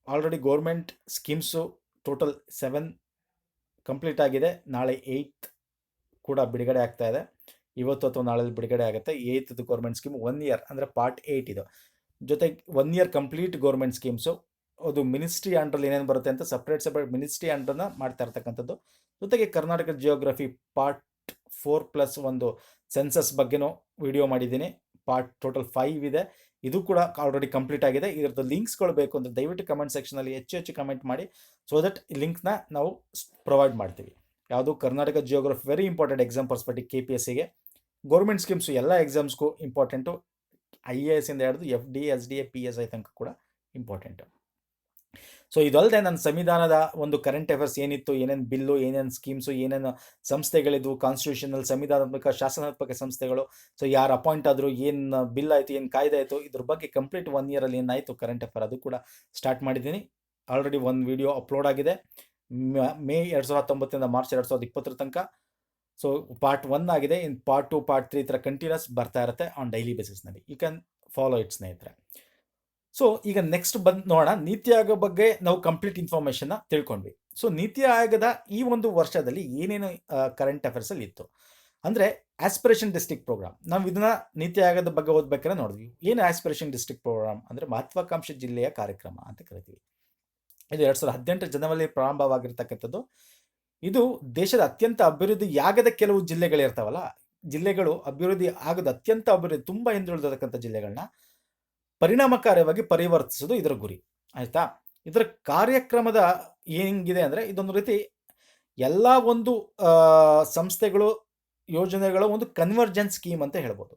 already government schemes total 7 complete ಆಗಿದೆ. ನಾಳೆ 8 ಕೂಡ ಬಿಡುಗಡೆ ಆಗ್ತಾ ಇದೆ. ಇವತ್ತು ಅಥವಾ ನಾಳೆ ಬಿಡುಗಡೆ ಆಗುತ್ತೆ. 8th ಗೌರ್ಮೆಂಟ್ ಸ್ಕೀಮ್ 1 ಇಯರ್ ಅಂದರೆ ಪಾರ್ಟ್ 8 ಇದು. ಜೊತೆಗೆ 1 ಇಯರ್ ಕಂಪ್ಲೀಟ್ ಗೌರ್ಮೆಂಟ್ ಸ್ಕೀಮ್ಸು, ಅದು ಮಿನಿಸ್ಟ್ರಿ ಅಂಡರ್ಲ್ಲಿ ಏನೇನು ಬರುತ್ತೆ ಅಂತ ಸಪ್ರೇಟ್ ಮಿನಿಸ್ಟ್ರಿ ಅಂಡರ್ನ ಮಾಡ್ತಾ ಇರ್ತಕ್ಕಂಥದ್ದು. ಜೊತೆಗೆ ಕರ್ನಾಟಕ ಜಿಯೋಗ್ರಫಿ ಪಾರ್ಟ್ 4+1 ಸೆನ್ಸಸ್ ಬಗ್ಗೆನೂ ವಿಡಿಯೋ ಮಾಡಿದ್ದೀನಿ. ಪಾರ್ಟ್ ಟೋಟಲ್ 5 ಇದೆ. ಇದು ಕೂಡ ಆಲ್ರೆಡಿ ಕಂಪ್ಲೀಟ್ ಆಗಿದೆ. ಇದರದ್ದು ಲಿಂಕ್ಸ್ಗಳು ಬೇಕು ಅಂದರೆ ದಯವಿಟ್ಟು ಕಮೆಂಟ್ ಸೆಕ್ಷನಲ್ಲಿ ಹೆಚ್ಚು ಕಮೆಂಟ್ ಮಾಡಿ, ಸೊ ದಟ್ ಈ ಲಿಂಕ್ನ ನಾವು ಪ್ರೊವೈಡ್ ಮಾಡ್ತೀವಿ. ಯಾವುದು Karnataka geography very important exam perspective KPSCಗೆ. ಗೌರ್ಮೆಂಟ್ ಸ್ಕೀಮ್ಸು ಎಲ್ಲ ಎಕ್ಸಾಮ್ಸ್ಗೂ ಇಂಪಾರ್ಟೆಂಟು, IAS ಇಂದ ಹಿಡಿದು FD SDA PSI ತನಕ ಕೂಡ ಇಂಪಾರ್ಟೆಂಟು. ಸೊ ಇದಲ್ಲದೆ ನನ್ನ ಸಂವಿಧಾನದ ಒಂದು ಕರೆಂಟ್ ಅಫೇರ್ಸ್ ಏನಿತ್ತು, ಏನೇನು ಬಿಲ್ಲು, ಏನೇನು ಸ್ಕೀಮ್ಸು, ಏನೇನು ಸಂಸ್ಥೆಗಳಿದ್ವು, ಕಾನ್ಸ್ಟಿಟ್ಯೂಷನಲ್ ಸಂವಿಧಾನಾತ್ಮಕ ಶಾಸನಾತ್ಮಕ ಸಂಸ್ಥೆಗಳು, ಸೊ ಯಾರು ಅಪಾಯಿಂಟ್ ಆದರು, ಏನು ಬಿಲ್ ಆಯಿತು, ಏನು ಕಾಯ್ದೆ ಆಯಿತು, ಇದ್ರ ಬಗ್ಗೆ ಕಂಪ್ಲೀಟ್ 1 ಇಯರಲ್ಲಿ ಏನಾಯಿತು ಕರೆಂಟ್ ಅಫೇರ್ ಅದು ಕೂಡ ಸ್ಟಾರ್ಟ್ ಮಾಡಿದ್ದೀನಿ. ಆಲ್ರೆಡಿ ಒಂದು ವಿಡಿಯೋ ಅಪ್ಲೋಡ್ ಆಗಿದೆ ಮೇ 2019 ಮಾರ್ಚ್ 2020 ತನಕ. ಸೊ ಪಾರ್ಟ್ 1 ಆಗಿದೆ. ಇನ್ ಪಾರ್ಟ್ 2 ಪಾರ್ಟ್ 3 ಈ ಥರ ಕಂಟಿನ್ಯೂಸ್ ಬರ್ತಾ ಇರುತ್ತೆ ಆನ್ ಡೈಲಿ ಬೇಸಿಸ್ನಲ್ಲಿ. ಯು ಕ್ಯಾನ್ ಫಾಲೋ ಇಟ್ ಸ್ನೇಹಿತರೆ. ಸೊ ಈಗ ನೆಕ್ಸ್ಟ್ ಬಂದು ನೋಡೋಣ, ನೀತಿ ಆಯೋಗ ಬಗ್ಗೆ ನಾವು ಕಂಪ್ಲೀಟ್ ಇನ್ಫಾರ್ಮೇಷನ್ನ ತಿಳ್ಕೊಂಡ್ವಿ. ಸೊ ನೀತಿ ಆಯೋಗದ ಈ ಒಂದು ವರ್ಷದಲ್ಲಿ ಏನೇನು ಕರೆಂಟ್ ಅಫೇರ್ಸಲ್ಲಿ ಇತ್ತು ಅಂದರೆ ಆಸ್ಪಿರೇಷನ್ ಡಿಸ್ಟ್ರಿಕ್ಟ್ ಪ್ರೋಗ್ರಾಮ್. ನಾವು ಇದನ್ನ ನೀತಿ ಆಯೋಗದ ಬಗ್ಗೆ ಓದ್ಬೇಕಾದ್ರೆ ನೋಡಿದ್ವಿ. ಏನು ಆಸ್ಪಿರೇಷನ್ ಡಿಸ್ಟ್ರಿಕ್ಟ್ ಪ್ರೋಗ್ರಾಮ್ ಅಂದರೆ ಮಹತ್ವಾಕಾಂಕ್ಷೆ ಜಿಲ್ಲೆಯ ಕಾರ್ಯಕ್ರಮ ಅಂತ ಕರಿತೀವಿ. ಇದು 2018 ಜನವರಿ ಪ್ರಾರಂಭವಾಗಿರ್ತಕ್ಕಂಥದ್ದು. ಇದು ದೇಶದ ಅತ್ಯಂತ ಅಭಿವೃದ್ಧಿಯಾಗದ ಕೆಲವು ಜಿಲ್ಲೆಗಳಿರ್ತಾವಲ್ಲ, ಜಿಲ್ಲೆಗಳು ಅಭಿವೃದ್ಧಿ ಆಗದ ಅತ್ಯಂತ ಅಭಿವೃದ್ಧಿ ತುಂಬ ಹಿಂದುಳಿದಿರ್ತಕ್ಕಂಥ ಜಿಲ್ಲೆಗಳನ್ನ ಪರಿಣಾಮಕಾರಿಯಾಗಿ ಪರಿವರ್ತಿಸೋದು ಇದರ ಗುರಿ. ಆಯಿತಾ. ಇದರ ಕಾರ್ಯಕ್ರಮದ ಹೆಂಗಿದೆ ಅಂದರೆ ಇದೊಂದು ರೀತಿ ಎಲ್ಲ ಒಂದು ಸಂಸ್ಥೆಗಳು ಯೋಜನೆಗಳ ಒಂದು ಕನ್ವರ್ಜೆನ್ಸ್ ಸ್ಕೀಮ್ ಅಂತ ಹೇಳ್ಬೋದು.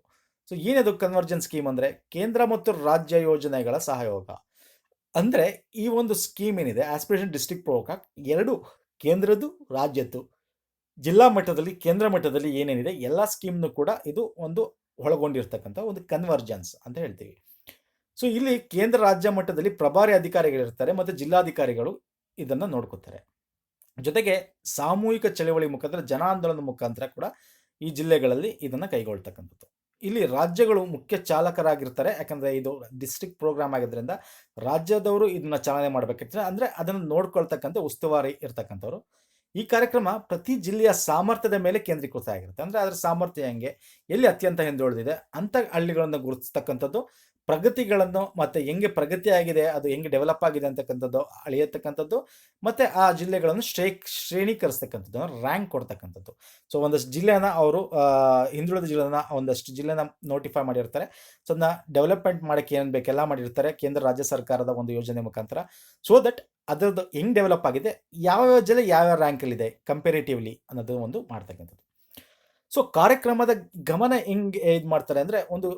ಸೊ ಏನದು ಕನ್ವರ್ಜೆನ್ಸ್ ಸ್ಕೀಮ್ ಅಂದರೆ ಕೇಂದ್ರ ಮತ್ತು ರಾಜ್ಯ ಯೋಜನೆಗಳ ಸಹಯೋಗ. ಅಂದರೆ ಈ ಒಂದು ಸ್ಕೀಮ್ ಏನಿದೆ ಆಸ್ಪಿರೇಷನ್ ಡಿಸ್ಟ್ರಿಕ್ಟ್ ಪ್ರೋಗ್ರಾಮ್, ಎರಡು ಕೇಂದ್ರದ್ದು ರಾಜ್ಯದ್ದು ಜಿಲ್ಲಾ ಮಟ್ಟದಲ್ಲಿ ಕೇಂದ್ರ ಮಟ್ಟದಲ್ಲಿ ಏನೇನಿದೆ ಎಲ್ಲ ಸ್ಕೀಮ್ನು ಕೂಡ ಇದು ಒಂದು ಒಳಗೊಂಡಿರ್ತಕ್ಕಂಥ ಒಂದು ಕನ್ವರ್ಜೆನ್ಸ್ ಅಂತ ಹೇಳ್ತೀವಿ. ಸೊ ಇಲ್ಲಿ ಕೇಂದ್ರ ರಾಜ್ಯ ಮಟ್ಟದಲ್ಲಿ ಪ್ರಭಾರಿ ಅಧಿಕಾರಿಗಳಿರ್ತಾರೆ ಮತ್ತು ಜಿಲ್ಲಾಧಿಕಾರಿಗಳು ಇದನ್ನು ನೋಡ್ಕೋತಾರೆ. ಜೊತೆಗೆ ಸಾಮೂಹಿಕ ಚಳವಳಿ ಮುಖಾಂತರ ಜನಾಂದೋಲನದ ಮುಖಾಂತರ ಕೂಡ ಈ ಜಿಲ್ಲೆಗಳಲ್ಲಿ ಇದನ್ನು ಕೈಗೊಳ್ತಕ್ಕಂಥದ್ದು. ಇಲ್ಲಿ ರಾಜ್ಯಗಳು ಮುಖ್ಯ ಚಾಲಕರಾಗಿರ್ತಾರೆ, ಯಾಕಂದರೆ ಇದು ಡಿಸ್ಟ್ರಿಕ್ಟ್ ಪ್ರೋಗ್ರಾಮ್ ಆಗಿದ್ದರಿಂದ ರಾಜ್ಯದವರು ಇದನ್ನು ಚಾಲನೆ ಮಾಡಬೇಕಿರ್ತದೆ, ಅಂದರೆ ಅದನ್ನು ನೋಡ್ಕೊಳ್ತಕ್ಕಂಥ ಉಸ್ತುವಾರಿ ಇರ್ತಕ್ಕಂಥವ್ರು. ಈ ಕಾರ್ಯಕ್ರಮ ಪ್ರತಿ ಜಿಲ್ಲೆಯ ಸಾಮರ್ಥ್ಯದ ಮೇಲೆ ಕೇಂದ್ರೀಕೃತ ಆಗಿರುತ್ತೆ. ಅಂದರೆ ಅದರ ಸಾಮರ್ಥ್ಯ ಹೆಂಗೆ, ಎಲ್ಲಿ ಅತ್ಯಂತ ಹಿಂದುಳಿದಿದೆ ಅಂಥ ಹಳ್ಳಿಗಳನ್ನು ಗುರುತಿಸ್ತಕ್ಕಂಥದ್ದು, ಪ್ರಗತಿಗಳನ್ನು ಮತ್ತು ಹೆಂಗೆ ಪ್ರಗತಿ ಆಗಿದೆ, ಅದು ಹೆಂಗೆ ಡೆವಲಪ್ ಆಗಿದೆ ಅಂತಕ್ಕಂಥದ್ದು ಅಳೆಯತಕ್ಕಂಥದ್ದು, ಮತ್ತು ಆ ಜಿಲ್ಲೆಗಳನ್ನು ಶ್ರೇಣೀಕರಿಸ್ತಕ್ಕಂಥದ್ದು, ರ್ಯಾಂಕ್ ಕೊಡ್ತಕ್ಕಂಥದ್ದು. ಸೊ ಒಂದಷ್ಟು ಜಿಲ್ಲೆನ ಅವರು ಹಿಂದುಳಿದ ಜಿಲ್ಲೆನ ಒಂದಷ್ಟು ಜಿಲ್ಲೆನ ನೋಟಿಫೈ ಮಾಡಿರ್ತಾರೆ. ಸೊ ಅದನ್ನ ಡೆವಲಪ್ಮೆಂಟ್ ಮಾಡೋಕ್ಕೆ ಏನೇನು ಬೇಕೆಲ್ಲ ಮಾಡಿರ್ತಾರೆ ಕೇಂದ್ರ ರಾಜ್ಯ ಸರ್ಕಾರದ ಒಂದು ಯೋಜನೆ ಮುಖಾಂತರ. ಸೊ ದಟ್ ಅದರದ್ದು ಹೆಂಗೆ ಡೆವಲಪ್ ಆಗಿದೆ, ಯಾವ್ಯಾವ ಜಿಲ್ಲೆ ಯಾವ್ಯಾವ ರ್ಯಾಂಕಲ್ಲಿದೆ ಕಂಪೇರೇಟಿವ್ಲಿ ಅನ್ನೋದು ಒಂದು ಮಾಡ್ತಕ್ಕಂಥದ್ದು. ಸೊ ಕಾರ್ಯಕ್ರಮದ ಗಮನ ಹೆಂಗೆ ಇದು ಮಾಡ್ತಾರೆ ಅಂದರೆ, ಒಂದು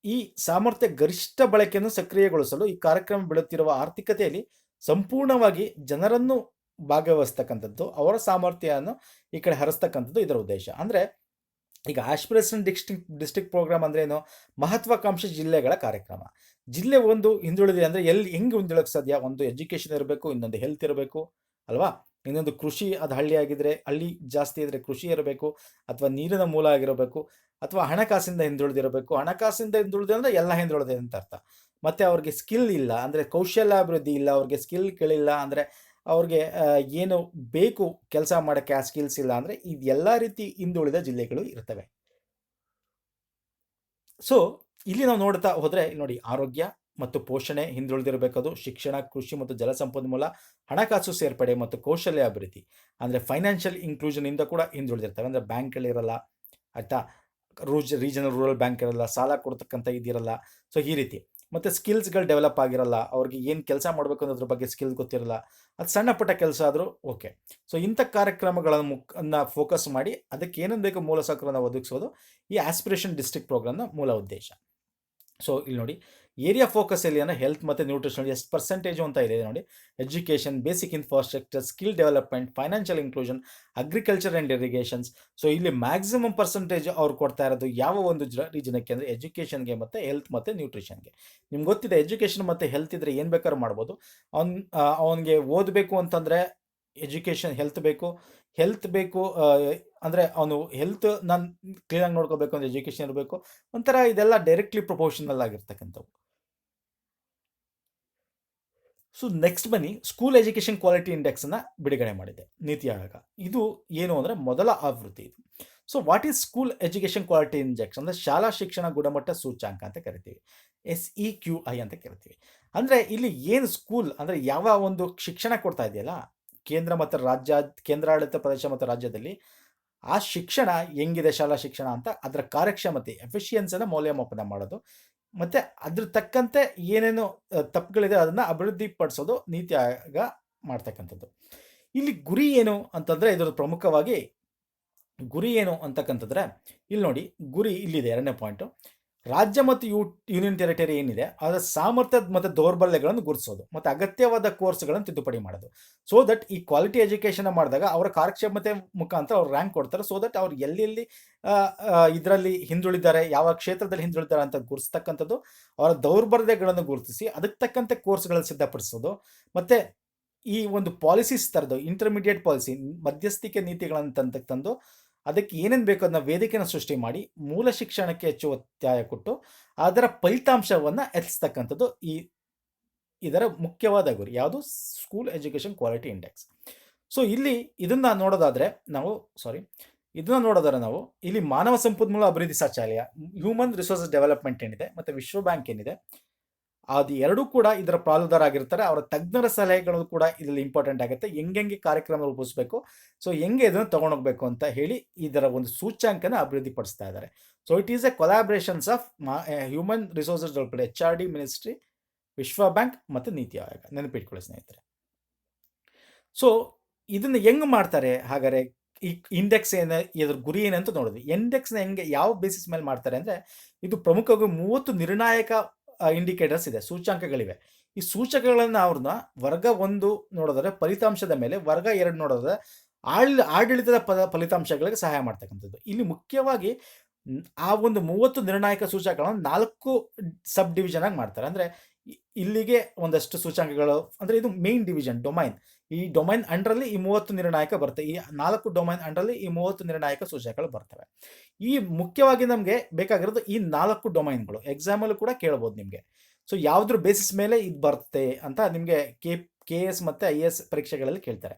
ಈ ಸಾಮರ್ಥ್ಯ ಗರಿಷ್ಠ ಬಳಕೆಯನ್ನು ಸಕ್ರಿಯಗೊಳಿಸಲು ಈ ಕಾರ್ಯಕ್ರಮ ಬೀಳುತ್ತಿರುವ ಆರ್ಥಿಕತೆಯಲ್ಲಿ ಸಂಪೂರ್ಣವಾಗಿ ಜನರನ್ನು ಭಾಗವಹಿಸ್ತಕ್ಕಂಥದ್ದು, ಅವರ ಸಾಮರ್ಥ್ಯವನ್ನು ಈ ಕಡೆ ಹರಿಸ್ತಕ್ಕಂಥದ್ದು ಇದರ ಉದ್ದೇಶ. ಅಂದರೆ ಈಗ ಆಸ್ಪಿರೇಷನ್ ಡಿಸ್ಟ್ರಿಕ್ಟ್ ಪ್ರೋಗ್ರಾಮ್ ಅಂದರೆ ಏನು, ಮಹತ್ವಾಕಾಂಕ್ಷಿ ಜಿಲ್ಲೆಗಳ ಕಾರ್ಯಕ್ರಮ. ಜಿಲ್ಲೆ ಒಂದು ಹಿಂದುಳಿದಿದೆ ಅಂದರೆ ಹೆಂಗೆ ಹಿಂದುಳಿಯೋಕ್ಕೆ ಸಾಧ್ಯ, ಒಂದು ಎಜುಕೇಷನ್ ಇರಬೇಕು, ಇನ್ನೊಂದು ಹೆಲ್ತ್ ಇರಬೇಕು ಅಲ್ವಾ, ಇನ್ನೊಂದು ಕೃಷಿ, ಅದು ಹಳ್ಳಿ ಆಗಿದ್ರೆ ಹಳ್ಳಿ ಜಾಸ್ತಿ ಇದ್ದರೆ ಕೃಷಿ ಇರಬೇಕು, ಅಥವಾ ನೀರಿನ ಮೂಲ ಆಗಿರಬೇಕು, ಅಥವಾ ಹಣಕಾಸಿಂದ ಹಿಂದುಳಿದಿರಬೇಕು. ಹಣಕಾಸಿಂದ ಹಿಂದುಳಿದೆ ಅಂದರೆ ಎಲ್ಲ ಹಿಂದುಳಿದೆ ಅಂತ ಅರ್ಥ. ಮತ್ತು ಅವ್ರಿಗೆ ಸ್ಕಿಲ್ ಇಲ್ಲ ಅಂದರೆ ಕೌಶಲ್ಯಾಭಿವೃದ್ಧಿ ಇಲ್ಲ, ಅವ್ರಿಗೆ ಸ್ಕಿಲ್ ಕೇಳಿಲ್ಲ ಅಂದರೆ ಅವ್ರಿಗೆ ಏನು ಬೇಕು ಕೆಲಸ ಮಾಡೋಕ್ಕೆ ಆ ಸ್ಕಿಲ್ಸ್ ಇಲ್ಲ ಅಂದರೆ ಇದೆಲ್ಲ ರೀತಿ ಹಿಂದುಳಿದ ಜಿಲ್ಲೆಗಳು ಇರ್ತವೆ. ಸೊ ಇಲ್ಲಿ ನಾವು ನೋಡ್ತಾ ಹೋದರೆ ನೋಡಿ, ಆರೋಗ್ಯ ಮತ್ತು ಪೋಷಣೆ ಹಿಂದುಳಿದಿರಬೇಕದು, ಶಿಕ್ಷಣ, ಕೃಷಿ ಮತ್ತು ಜಲಸಂಪನ್ಮೂಲ, ಹಣಕಾಸು ಸೇರ್ಪಡೆ ಮತ್ತು ಕೌಶಲ್ಯ ಅಭಿವೃದ್ಧಿ ಅಂದರೆ ಫೈನಾನ್ಷಿಯಲ್ ಇನ್ಕ್ಲೂಷನಿಂದ ಕೂಡ ಹಿಂದುಳಿದಿರ್ತವೆ. ಅಂದರೆ ಬ್ಯಾಂಕ್ಗಳಿರಲ್ಲ, ಆಯಿತಾ, ರೀಜನಲ್ ರೂರಲ್ ಬ್ಯಾಂಕ್ ಇರಲ್ಲ, ಸಾಲ ಕೊಡ್ತಕ್ಕಂಥ ಇದಿರಲ್ಲ. ಸೊ ಈ ರೀತಿ. ಮತ್ತು ಸ್ಕಿಲ್ಸ್ಗಳು ಡೆವಲಪ್ ಆಗಿರಲ್ಲ, ಅವ್ರಿಗೆ ಏನು ಕೆಲಸ ಮಾಡಬೇಕು ಅನ್ನೋದ್ರ ಬಗ್ಗೆ ಸ್ಕಿಲ್ ಗೊತ್ತಿರಲ್ಲ, ಅದು ಸಣ್ಣ ಪುಟ್ಟ ಕೆಲಸ ಆದರೂ ಓಕೆ. ಸೊ ಇಂಥ ಕಾರ್ಯಕ್ರಮಗಳನ್ನು ಫೋಕಸ್ ಮಾಡಿ ಅದಕ್ಕೆ ಏನೇನು ಬೇಕು ಮೂಲಸೌಕರ್ಯವನ್ನು ಒದಗಿಸೋದು ಈ ಆಸ್ಪಿರೇಷನ್ ಡಿಸ್ಟ್ರಿಕ್ಟ್ ಪ್ರೋಗ್ರಾಮ್ನ ಮೂಲ ಉದ್ದೇಶ. ಸೊ ಇಲ್ಲಿ ನೋಡಿ, ಏರಿಯಾ ಫೋಕಸ್ ಎಲ್ಲಿ ಅಂದರೆ ಹೆಲ್ತ್ ಮತ್ತು ನ್ಯೂಟ್ರಿಷನ್ ಎಷ್ಟು ಪರ್ಸೆಂಟೇಜು ಅಂತ ಇದೆ ನೋಡಿ. Education, basic infrastructure, skill development, financial inclusion, agriculture and irrigations. So ಇಲ್ಲಿ ಮ್ಯಾಕ್ಸಿಮಮ್ ಪರ್ಸೆಂಟೇಜ್ ಅವ್ರು ಕೊಡ್ತಾ ಇರೋದು ಯಾವ ಒಂದು ರೀಜನಕ್ಕೆ ಅಂದರೆ ಎಜುಕೇಷನ್ಗೆ ಮತ್ತು ಹೆಲ್ತ್ ಮತ್ತು ನ್ಯೂಟ್ರಿಷನ್ಗೆ. ನಿಮ್ಗೆ ಗೊತ್ತಿದೆ, ಎಜುಕೇಷನ್ ಮತ್ತು ಹೆಲ್ತ್ ಇದ್ದರೆ ಏನು ಬೇಕಾದ್ರೂ ಮಾಡ್ಬೋದು. ಅವನಿಗೆ ಓದಬೇಕು ಅಂತಂದರೆ ಎಜುಕೇಷನ್, ಹೆಲ್ತ್ ಬೇಕು. ಹೆಲ್ತ್ ಬೇಕು ಅಂದರೆ ಅವನು ಹೆಲ್ತ್ ನಾನು ಕ್ಲೀನಾಗಿ ನೋಡ್ಕೋಬೇಕು ಅಂದರೆ ಎಜುಕೇಷನ್ ಇರಬೇಕು. ಒಂಥರ ಇದೆಲ್ಲ ಡೈರೆಕ್ಟ್ಲಿ ಪ್ರೊಪೋರ್ಷನಲ್ ಆಗಿರ್ತಕ್ಕಂಥವು. ಸೊ ನೆಕ್ಸ್ಟ್ ಬನ್ನಿ, ಸ್ಕೂಲ್ ಎಜುಕೇಷನ್ ಕ್ವಾಲಿಟಿ ಇಂಡೆಕ್ಸನ್ನು ಬಿಡುಗಡೆ ಮಾಡಿದೆ ನೀತಿ ಆಯೋಗ. ಇದು ಏನು ಅಂದರೆ ಮೊದಲ ಆವೃತ್ತಿ ಇದು. So what is school education quality index ಅಂದರೆ ಶಾಲಾ ಶಿಕ್ಷಣ ಗುಣಮಟ್ಟ ಸೂಚ್ಯಾಂಕ ಅಂತ ಕರಿತೀವಿ, SEQI ಅಂತ ಕರಿತೀವಿ. ಅಂದರೆ ಇಲ್ಲಿ ಏನು ಸ್ಕೂಲ್ ಅಂದರೆ ಯಾವ ಒಂದು ಶಿಕ್ಷಣ ಕೊಡ್ತಾ ಇದೆಯಲ್ಲ ಕೇಂದ್ರ ಮತ್ತು ರಾಜ್ಯ, ಕೇಂದ್ರಾಡಳಿತ ಪ್ರದೇಶ ಮತ್ತು ರಾಜ್ಯದಲ್ಲಿ, ಆ ಶಿಕ್ಷಣ ಹೆಂಗಿದೆ ಶಾಲಾ ಶಿಕ್ಷಣ ಅಂತ ಅದರ ಕಾರ್ಯಕ್ಷಮತೆ, ಎಫಿಷಿಯನ್ಸಿನ ಮೌಲ್ಯಮಾಪನ ಮಾಡೋದು, ಮತ್ತು ಅದ್ರ ತಕ್ಕಂತೆ ಏನೇನು ತಪ್ಪುಗಳಿದೆ ಅದನ್ನು ಅಭಿವೃದ್ಧಿಪಡಿಸೋದು ನೀತಿ ಆಯೋಗ ಮಾಡ್ತಕ್ಕಂಥದ್ದು. ಇಲ್ಲಿ ಗುರಿ ಏನು ಅಂತಂದರೆ, ಇದರ ಪ್ರಮುಖವಾಗಿ ಗುರಿ ಏನು ಅಂತಕ್ಕಂಥದ್ರೆ ಇಲ್ಲಿ ನೋಡಿ, ಗುರಿ ಇಲ್ಲಿದೆ 2ನೇ ಪಾಯಿಂಟು. ರಾಜ್ಯ ಮತ್ತು ಯೂನಿಯನ್ ಟೆರಿಟರಿ ಏನಿದೆ ಅದರ ಸಾಮರ್ಥ್ಯ ಮತ್ತು ದೌರ್ಬಲ್ಯಗಳನ್ನು ಗುರುತಿಸೋದು ಮತ್ತು ಅಗತ್ಯವಾದ ಕೋರ್ಸ್ಗಳನ್ನು ತಿದ್ದುಪಡಿ ಮಾಡೋದು. ಸೊ ದಟ್ ಈ ಕ್ವಾಲಿಟಿ ಎಜುಕೇಷನ್ ಮಾಡಿದಾಗ ಅವರ ಕಾರ್ಯಕ್ಷಮತೆ ಮುಖಾಂತರ ಅವ್ರು ರ್ಯಾಂಕ್ ಕೊಡ್ತಾರೆ. ಸೊ ದಟ್ ಅವ್ರು ಎಲ್ಲೆಲ್ಲಿ ಇದರಲ್ಲಿ ಹಿಂದುಳಿದ್ದಾರೆ, ಯಾವ ಕ್ಷೇತ್ರದಲ್ಲಿ ಹಿಂದುಳಿದ್ದಾರೆ ಅಂತ ಗುರುತಿಸ್ತಕ್ಕಂಥದ್ದು, ಅವರ ದೌರ್ಬಲ್ಯಗಳನ್ನು ಗುರುತಿಸಿ ಅದಕ್ಕೆ ತಕ್ಕಂತೆ ಕೋರ್ಸ್ಗಳನ್ನು ಸಿದ್ಧಪಡಿಸೋದು, ಮತ್ತು ಈ ಒಂದು ಪಾಲಿಸೀಸ್ ಥರದ್ದು ಇಂಟರ್ಮೀಡಿಯೇಟ್ ಪಾಲಿಸಿ, ಮಧ್ಯಸ್ಥಿಕೆ ನೀತಿಗಳನ್ನು ತಂದು ಅದಕ್ಕೆ ಏನೇನು ಬೇಕು ಅದನ್ನ ವೇದಿಕೆನ ಸೃಷ್ಟಿ ಮಾಡಿ ಮೂಲ ಶಿಕ್ಷಣಕ್ಕೆ ಹೆಚ್ಚು ಒತ್ತಾಯ ಕೊಟ್ಟು ಅದರ ಫಲಿತಾಂಶವನ್ನು ಹೆಚ್ಚಿಸ್ತಕ್ಕಂಥದ್ದು ಇದರ ಮುಖ್ಯವಾದ ಗುರಿ. ಯಾವುದು? School education quality index. So ಇಲ್ಲಿ ಇದನ್ನು ನೋಡೋದಾದರೆ ನಾವು ಇಲ್ಲಿ ಮಾನವ ಸಂಪನ್ಮೂಲ ಅಭಿವೃದ್ಧಿ ಸಚಿವಾಲಯ, ಹ್ಯೂಮನ್ ರಿಸೋರ್ಸಸ್ ಡೆವಲಪ್ಮೆಂಟ್ ಏನಿದೆ ಮತ್ತು ವಿಶ್ವ ಬ್ಯಾಂಕ್ ಏನಿದೆ, ಅದು ಎರಡೂ ಕೂಡ ಇದರ ಪಾಲುದಾರಾಗಿರ್ತಾರೆ. ಅವರ ತಜ್ಞರ ಸಲಹೆಗಳು ಕೂಡ ಇದರಲ್ಲಿ ಇಂಪಾರ್ಟೆಂಟ್ ಆಗುತ್ತೆ. ಹೆಂಗೆ ಕಾರ್ಯಕ್ರಮ ರೂಪಿಸಬೇಕು, ಸೊ ಹೆಂಗೆ ಇದನ್ನು ತೊಗೊಂಡೋಗ್ಬೇಕು ಅಂತ ಹೇಳಿ ಇದರ ಒಂದು ಸೂಚ್ಯಾಂಕನ ಅಭಿವೃದ್ಧಿಪಡಿಸ್ತಾ ಇದ್ದಾರೆ. So it is A collaborations of human resources development, HRD ministry, ವಿಶ್ವ ಬ್ಯಾಂಕ್ ಮತ್ತು ನೀತಿ ಆಯೋಗ. ನೆನಪಿಟ್ಕೊಳ್ಳಿ ಸ್ನೇಹಿತರೆ. ಸೊ ಇದನ್ನು ಹೆಂಗೆ ಮಾಡ್ತಾರೆ ಹಾಗಾದರೆ? ಈ ಇಂಡೆಕ್ಸ್ ಇದ್ರ ಗುರಿ ಏನಂತ ನೋಡಿದ್ವಿ. ಇಂಡೆಕ್ಸ್ನ ಯಾವ ಬೇಸಿಸ್ ಮೇಲೆ ಮಾಡ್ತಾರೆ ಅಂದರೆ, ಇದು ಪ್ರಮುಖವಾಗಿ 30 ನಿರ್ಣಾಯಕ ಇಂಡಿಕೇಟರ್ಸ್ ಇದೆ, ಸೂಚ್ಯಾಂಕಗಳಿವೆ. ಈ ಸೂಚಕಗಳನ್ನು ಅವ್ರನ್ನ ವರ್ಗ 1 ನೋಡೋದಾದ್ರೆ ಫಲಿತಾಂಶದ ಮೇಲೆ, ವರ್ಗ 2 ನೋಡೋದಾದ್ರೆ ಆಡಳಿತದ ಫಲಿತಾಂಶಗಳಿಗೆ ಸಹಾಯ ಮಾಡ್ತಕ್ಕಂಥದ್ದು. ಇಲ್ಲಿ ಮುಖ್ಯವಾಗಿ ಆ ಒಂದು 30 ನಿರ್ಣಾಯಕ ಸೂಚಕಗಳನ್ನು 4 ಸಬ್ ಡಿವಿಷನ್ ಆಗಿ ಮಾಡ್ತಾರೆ. ಅಂದರೆ ಇಲ್ಲಿಗೆ ಒಂದಷ್ಟು ಸೂಚ್ಯಾಂಕಗಳು, ಅಂದರೆ ಇದು ಮೇನ್ ಡಿವಿಷನ್, ಡೊಮೈನ್. ಈ ಡೊಮೈನ್ ಅಂಡರಲ್ಲಿ ಈ 30 ನಿರ್ಣಾಯಕ ಬರ್ತವೆ. ಈ 4 ಡೊಮೈನ್ ಅಂಡರಲ್ಲಿ ಈ 30 ನಿರ್ಣಾಯಕ ಸೂಚಕಗಳು ಬರ್ತವೆ. ಈ ಮುಖ್ಯವಾಗಿ ನಮಗೆ ಬೇಕಾಗಿರೋದು ಈ 4 ಡೊಮೈನ್ಗಳು. ಎಕ್ಸಾಮಲ್ಲೂ ಕೂಡ ಕೇಳ್ಬೋದು ನಿಮಗೆ. ಸೊ ಯಾವುದ್ರ ಬೇಸಿಸ್ ಮೇಲೆ ಇದು ಬರುತ್ತೆ ಅಂತ ನಿಮಗೆ KS ಮತ್ತು IAS ಪರೀಕ್ಷೆಗಳಲ್ಲಿ ಕೇಳ್ತಾರೆ.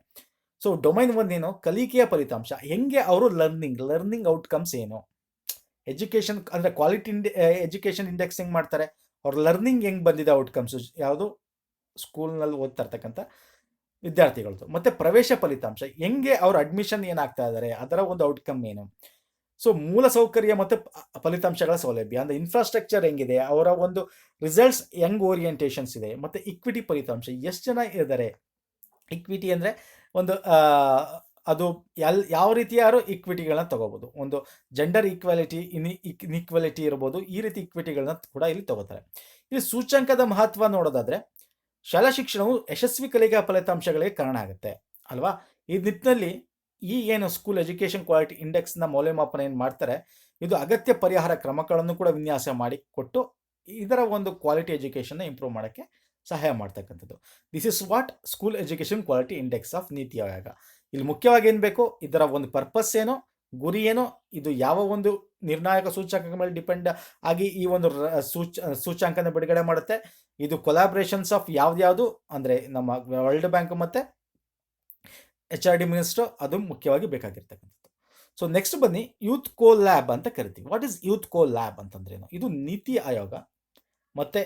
ಸೊ ಡೊಮೈನ್ 1 ಏನು? ಕಲಿಕೆಯ ಫಲಿತಾಂಶ. ಹೆಂಗೆ ಅವರು ಲರ್ನಿಂಗ್ ಔಟ್ಕಮ್ಸ್ ಏನು? ಎಜುಕೇಷನ್ ಅಂದರೆ ಕ್ವಾಲಿಟಿ ಎಜುಕೇಷನ್ ಇಂಡೆಕ್ಸ್ ಹೆಂಗೆ ಮಾಡ್ತಾರೆ? ಅವ್ರ ಲರ್ನಿಂಗ್ ಹೆಂಗೆ ಬಂದಿದೆ ಔಟ್ಕಮ್ಸು, ಯಾವುದು ಸ್ಕೂಲ್ನಲ್ಲಿ ಓದ್ತಾ ಇರ್ತಕ್ಕಂಥ ವಿದ್ಯಾರ್ಥಿಗಳದ್ದು. ಮತ್ತು ಪ್ರವೇಶ ಫಲಿತಾಂಶ, ಹೆಂಗೆ ಅವ್ರ ಅಡ್ಮಿಷನ್ ಏನಾಗ್ತಾ ಇದ್ದಾರೆ ಅದರ ಒಂದು ಔಟ್ಕಮ್ ಏನು? ಸೊ ಮೂಲ ಸೌಕರ್ಯ ಮತ್ತು ಫಲಿತಾಂಶಗಳ ಸೌಲಭ್ಯ ಅಂದರೆ ಇನ್ಫ್ರಾಸ್ಟ್ರಕ್ಚರ್ ಹೆಂಗಿದೆ, ಅವರ ಒಂದು ರಿಸಲ್ಟ್ಸ್ ಹೆಂಗೆ ಓರಿಯೆಂಟೇಷನ್ಸ್ ಇದೆ, ಮತ್ತು ಇಕ್ವಿಟಿ ಫಲಿತಾಂಶ, ಎಷ್ಟು ಜನ ಇದ್ದಾರೆ. ಇಕ್ವಿಟಿ ಅಂದರೆ ಒಂದು ಅದು ಯಾವ ರೀತಿಯಾರು ಇಕ್ವಿಟಿಗಳನ್ನ ತಗೋಬೋದು. ಒಂದು ಜೆಂಡರ್ ಈಕ್ವಾಲಿಟಿ, ಇನ್ಇಕ್ವಾಲಿಟಿ ಇರ್ಬೋದು, ಈ ರೀತಿ ಇಕ್ವಿಟಿಗಳನ್ನ ಕೂಡ ಇಲ್ಲಿ ತಗೋತಾರೆ. ಇಲ್ಲಿ ಸೂಚ್ಯಂಕದ ಮಹತ್ವ ನೋಡೋದಾದರೆ, ಶಾಲಾ ಶಿಕ್ಷಣವು ಯಶಸ್ವಿ ಕಲಿಕಾ ಫಲಿತಾಂಶಗಳಿಗೆ ಕಾರಣ ಆಗುತ್ತೆ ಅಲ್ವಾ. ಈ ನಿಟ್ಟಿನಲ್ಲಿ ಈ ಏನು ಸ್ಕೂಲ್ ಎಜುಕೇಷನ್ ಕ್ವಾಲಿಟಿ ಇಂಡೆಕ್ಸ್ನ ಮೌಲ್ಯಮಾಪನ ಏನು ಮಾಡ್ತಾರೆ, ಇದು ಅಗತ್ಯ ಪರಿಹಾರ ಕ್ರಮಗಳನ್ನು ಕೂಡ ವಿನ್ಯಾಸ ಮಾಡಿ ಕೊಟ್ಟು ಇದರ ಒಂದು ಕ್ವಾಲಿಟಿ ಎಜುಕೇಷನ್ನ ಇಂಪ್ರೂವ್ ಮಾಡೋಕ್ಕೆ ಸಹಾಯ ಮಾಡ್ತಕ್ಕಂಥದ್ದು. This is what school education quality index of NITI Aayog. ಇಲ್ಲಿ ಮುಖ್ಯವಾಗಿ ಏನು ಬೇಕು, ಇದರ ಒಂದು ಪರ್ಪಸ್ ಏನು, ಗುರಿ ಏನು, ಇದು ಯಾವ ಒಂದು ನಿರ್ಣಾಯಕ ಸೂಚ್ಯಂಕದ ಮೇಲೆ ಡಿಪೆಂಡ್ ಆಗಿ ಈ ಒಂದು ಸೂಚ್ಯಂಕನ ಬಿಡುಗಡೆ ಮಾಡುತ್ತೆ. ಇದು ಕೊಲಾಬ್ರೇಷನ್ಸ್ ಆಫ್ ಯಾವ್ದು ಅಂದರೆ ನಮ್ಮ ವರ್ಲ್ಡ್ ಬ್ಯಾಂಕ್ ಮತ್ತು HRD ಮಿನಿಸ್ಟರ್, ಅದು ಮುಖ್ಯವಾಗಿ ಬೇಕಾಗಿರ್ತಕ್ಕಂಥದ್ದು. ಸೊ ನೆಕ್ಸ್ಟ್ ಬನ್ನಿ, ಯೂತ್ ಕೋ ಲ್ಯಾಬ್ ಅಂತ ಕರಿತೀವಿ. What is youth co lab ಅಂತಂದ್ರೇನು? ಇದು ನೀತಿ ಆಯೋಗ ಮತ್ತು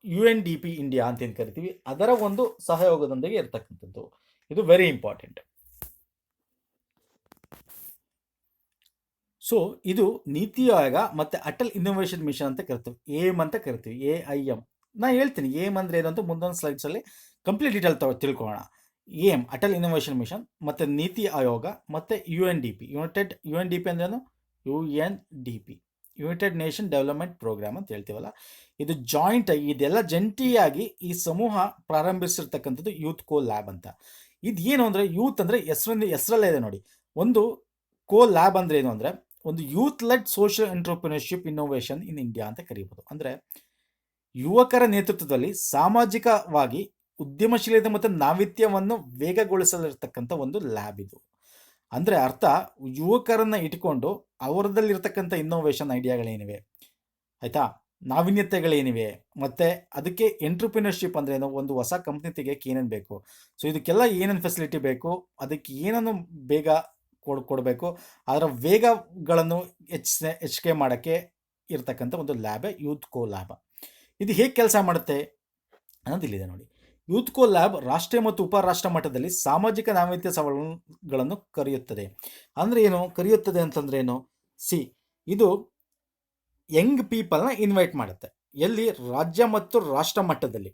UNDP ಇಂಡಿಯಾ ಅಂತ ಏನು ಕರಿತೀವಿ, ಅದರ ಒಂದು ಸಹಯೋಗದೊಂದಿಗೆ ಇರ್ತಕ್ಕಂಥದ್ದು. ಇದು ವೆರಿ ಇಂಪಾರ್ಟೆಂಟ್. ಸೊ ಇದು ನೀತಿ ಆಯೋಗ ಮತ್ತು ಅಟಲ್ ಇನ್ನೋವೇಷನ್ ಮಿಷನ್ ಅಂತ ಕರಿತೀವಿ, ಏಮ್ ಅಂತ ಕರಿತೀವಿ, AIM. ನಾನು ಹೇಳ್ತೀನಿ ಏಮ್ ಅಂದರೆ ಏನು ಅಂತ ಮುಂದೊಂದು ಸ್ಲೈಡ್ಸಲ್ಲಿ ಕಂಪ್ಲೀಟ್ ಡೀಟೇಲ್ ತಿಳ್ಕೊಳ್ಳೋಣ. ಏಮ್ ಅಟಲ್ ಇನ್ನೋವೇಷನ್ ಮಿಷನ್ ಮತ್ತು ನೀತಿ ಆಯೋಗ ಮತ್ತು UNDP. UNDP ಅಂದ್ರೇನು? UNDP, united nation development programme ಅಂತ ಹೇಳ್ತೀವಲ್ಲ, ಇದು ಜಾಯಿಂಟ್ ಆಗಿ, ಇದೆಲ್ಲ ಜಂಟಿಯಾಗಿ ಈ ಸಮೂಹ ಪ್ರಾರಂಭಿಸಿರ್ತಕ್ಕಂಥದ್ದು ಯೂತ್ ಕೋ ಲ್ಯಾಬ್ ಅಂತ. ಇದು ಏನು ಅಂದರೆ, ಯೂತ್ ಅಂದರೆ ಹೆಸರಲ್ಲೇ ಇದೆ ನೋಡಿ. ಒಂದು ಕೋ ಲ್ಯಾಬ್ ಅಂದರೆ ಏನು ಅಂದರೆ, ಒಂದು youth led social entrepreneurship innovation in India ಅಂತ ಕರೀಬೋದು. ಅಂದರೆ ಯುವಕರ ನೇತೃತ್ವದಲ್ಲಿ ಸಾಮಾಜಿಕವಾಗಿ ಉದ್ಯಮಶೀಲತೆ ಮತ್ತು ನಾವಿತ್ಯವನ್ನು ವೇಗಗೊಳಿಸಲಿರ್ತಕ್ಕಂಥ ಒಂದು ಲ್ಯಾಬ್ ಇದು. ಅಂದರೆ ಅರ್ಥ, ಯುವಕರನ್ನ ಇಟ್ಕೊಂಡು ಅವರದಲ್ಲಿರ್ತಕ್ಕಂಥ ಇನ್ನೋವೇಷನ್ ಐಡಿಯಾಗಳೇನಿವೆ, ಆಯಿತಾ, ನಾವೀನ್ಯತೆಗಳೇನಿವೆ, ಮತ್ತು ಅದಕ್ಕೆ ಎಂಟ್ರಪ್ರಿನರ್ಶಿಪ್ ಅಂದರೆ ಏನೋ, ಒಂದು ಹೊಸ ಕಂಪ್ನಿ ತೆಗಿಯೋಕ್ಕೆ ಏನೇನು ಬೇಕು, ಸೊ ಇದಕ್ಕೆಲ್ಲ ಏನೇನು ಫೆಸಿಲಿಟಿ ಬೇಕು, ಅದಕ್ಕೆ ಏನನ್ನು ಬೇಗ ಕೊಡಬೇಕು, ಅದರ ವೇಗಗಳನ್ನು ಹೆಚ್ಚಿಗೆ ಮಾಡೋಕ್ಕೆ ಇರ್ತಕ್ಕಂಥ ಒಂದು ಲ್ಯಾಬೇ ಯೂತ್ ಕೋ ಲ್ಯಾಬ್. ಇದು ಹೇಗೆ ಕೆಲಸ ಮಾಡುತ್ತೆ ಅನ್ನೋದು ಇಲ್ಲಿದೆ ನೋಡಿ. ಯೂತ್ ಕೋ ಲ್ಯಾಬ್ ರಾಷ್ಟ್ರೀಯ ಮತ್ತು ಉಪರಾಷ್ಟ್ರ ಮಟ್ಟದಲ್ಲಿ ಸಾಮಾಜಿಕ ನಾವೀನ್ಯತೆ ಸವಾಲುಗಳನ್ನು ಕರೆಯುತ್ತದೆ. ಅಂದರೆ ಏನು ಕರೆಯುತ್ತದೆ ಅಂತಂದ್ರೆ ಏನು? ಇದು ಯಂಗ್ ಪೀಪಲ್ನ ಇನ್ವೈಟ್ ಮಾಡುತ್ತೆ. ಎಲ್ಲಿ? ರಾಜ್ಯ ಮತ್ತು ರಾಷ್ಟ್ರ ಮಟ್ಟದಲ್ಲಿ.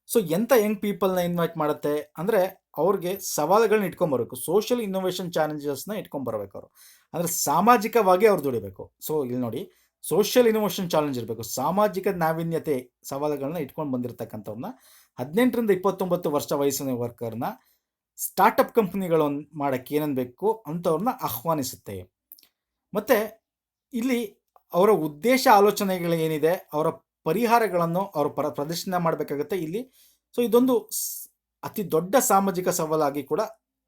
ಸೊ ಎಂಥ ಯಂಗ್ ಪೀಪಲ್ನ ಇನ್ವೈಟ್ ಮಾಡುತ್ತೆ ಅಂದರೆ, ಅವ್ರಿಗೆ ಸವಾಲುಗಳನ್ನ ಇಟ್ಕೊಂಬರ್ಬೇಕು, ಸೋಷಿಯಲ್ ಇನ್ನೋವೇಷನ್ ಚಾಲೆಂಜಸ್ನ ಇಟ್ಕೊಂಬರ್ಬೇಕು ಅವರು. ಅಂದರೆ ಸಾಮಾಜಿಕವಾಗಿ ಅವ್ರು ದುಡಿಬೇಕು. ಸೊ ಇಲ್ಲಿ ನೋಡಿ, ಸೋಷಿಯಲ್ ಇನ್ನೋವೇಷನ್ ಚಾಲೆಂಜ್ ಇರಬೇಕು, ಸಾಮಾಜಿಕ ನಾವೀನ್ಯತೆ ಸವಾಲುಗಳನ್ನ ಇಟ್ಕೊಂಡು ಬಂದಿರತಕ್ಕಂಥವ್ರನ್ನ 18ರಿಂದ 29 ವರ್ಷ ವಯಸ್ಸಿನ ವರ್ಕರ್ನ ಸ್ಟಾರ್ಟಪ್ ಕಂಪ್ನಿಗಳು ಮಾಡೋಕ್ಕೆ ಏನೇನು ಬೇಕು ಅಂಥವ್ರನ್ನ ಆಹ್ವಾನಿಸುತ್ತೆ. ಮತ್ತು ಇಲ್ಲಿ ಅವರ ಉದ್ದೇಶ ಆಲೋಚನೆಗಳು ಏನಿದೆ, ಅವರ ಪರಿಹಾರಗಳನ್ನು ಅವರು ಪ್ರದರ್ಶನ ಮಾಡಬೇಕಾಗುತ್ತೆ ಇಲ್ಲಿ. ಸೊ ಇದೊಂದು ಅತಿ ದೊಡ್ಡ ಸಾಮಾಜಿಕ ಸವಾಲಾಗಿ ಕೂಡ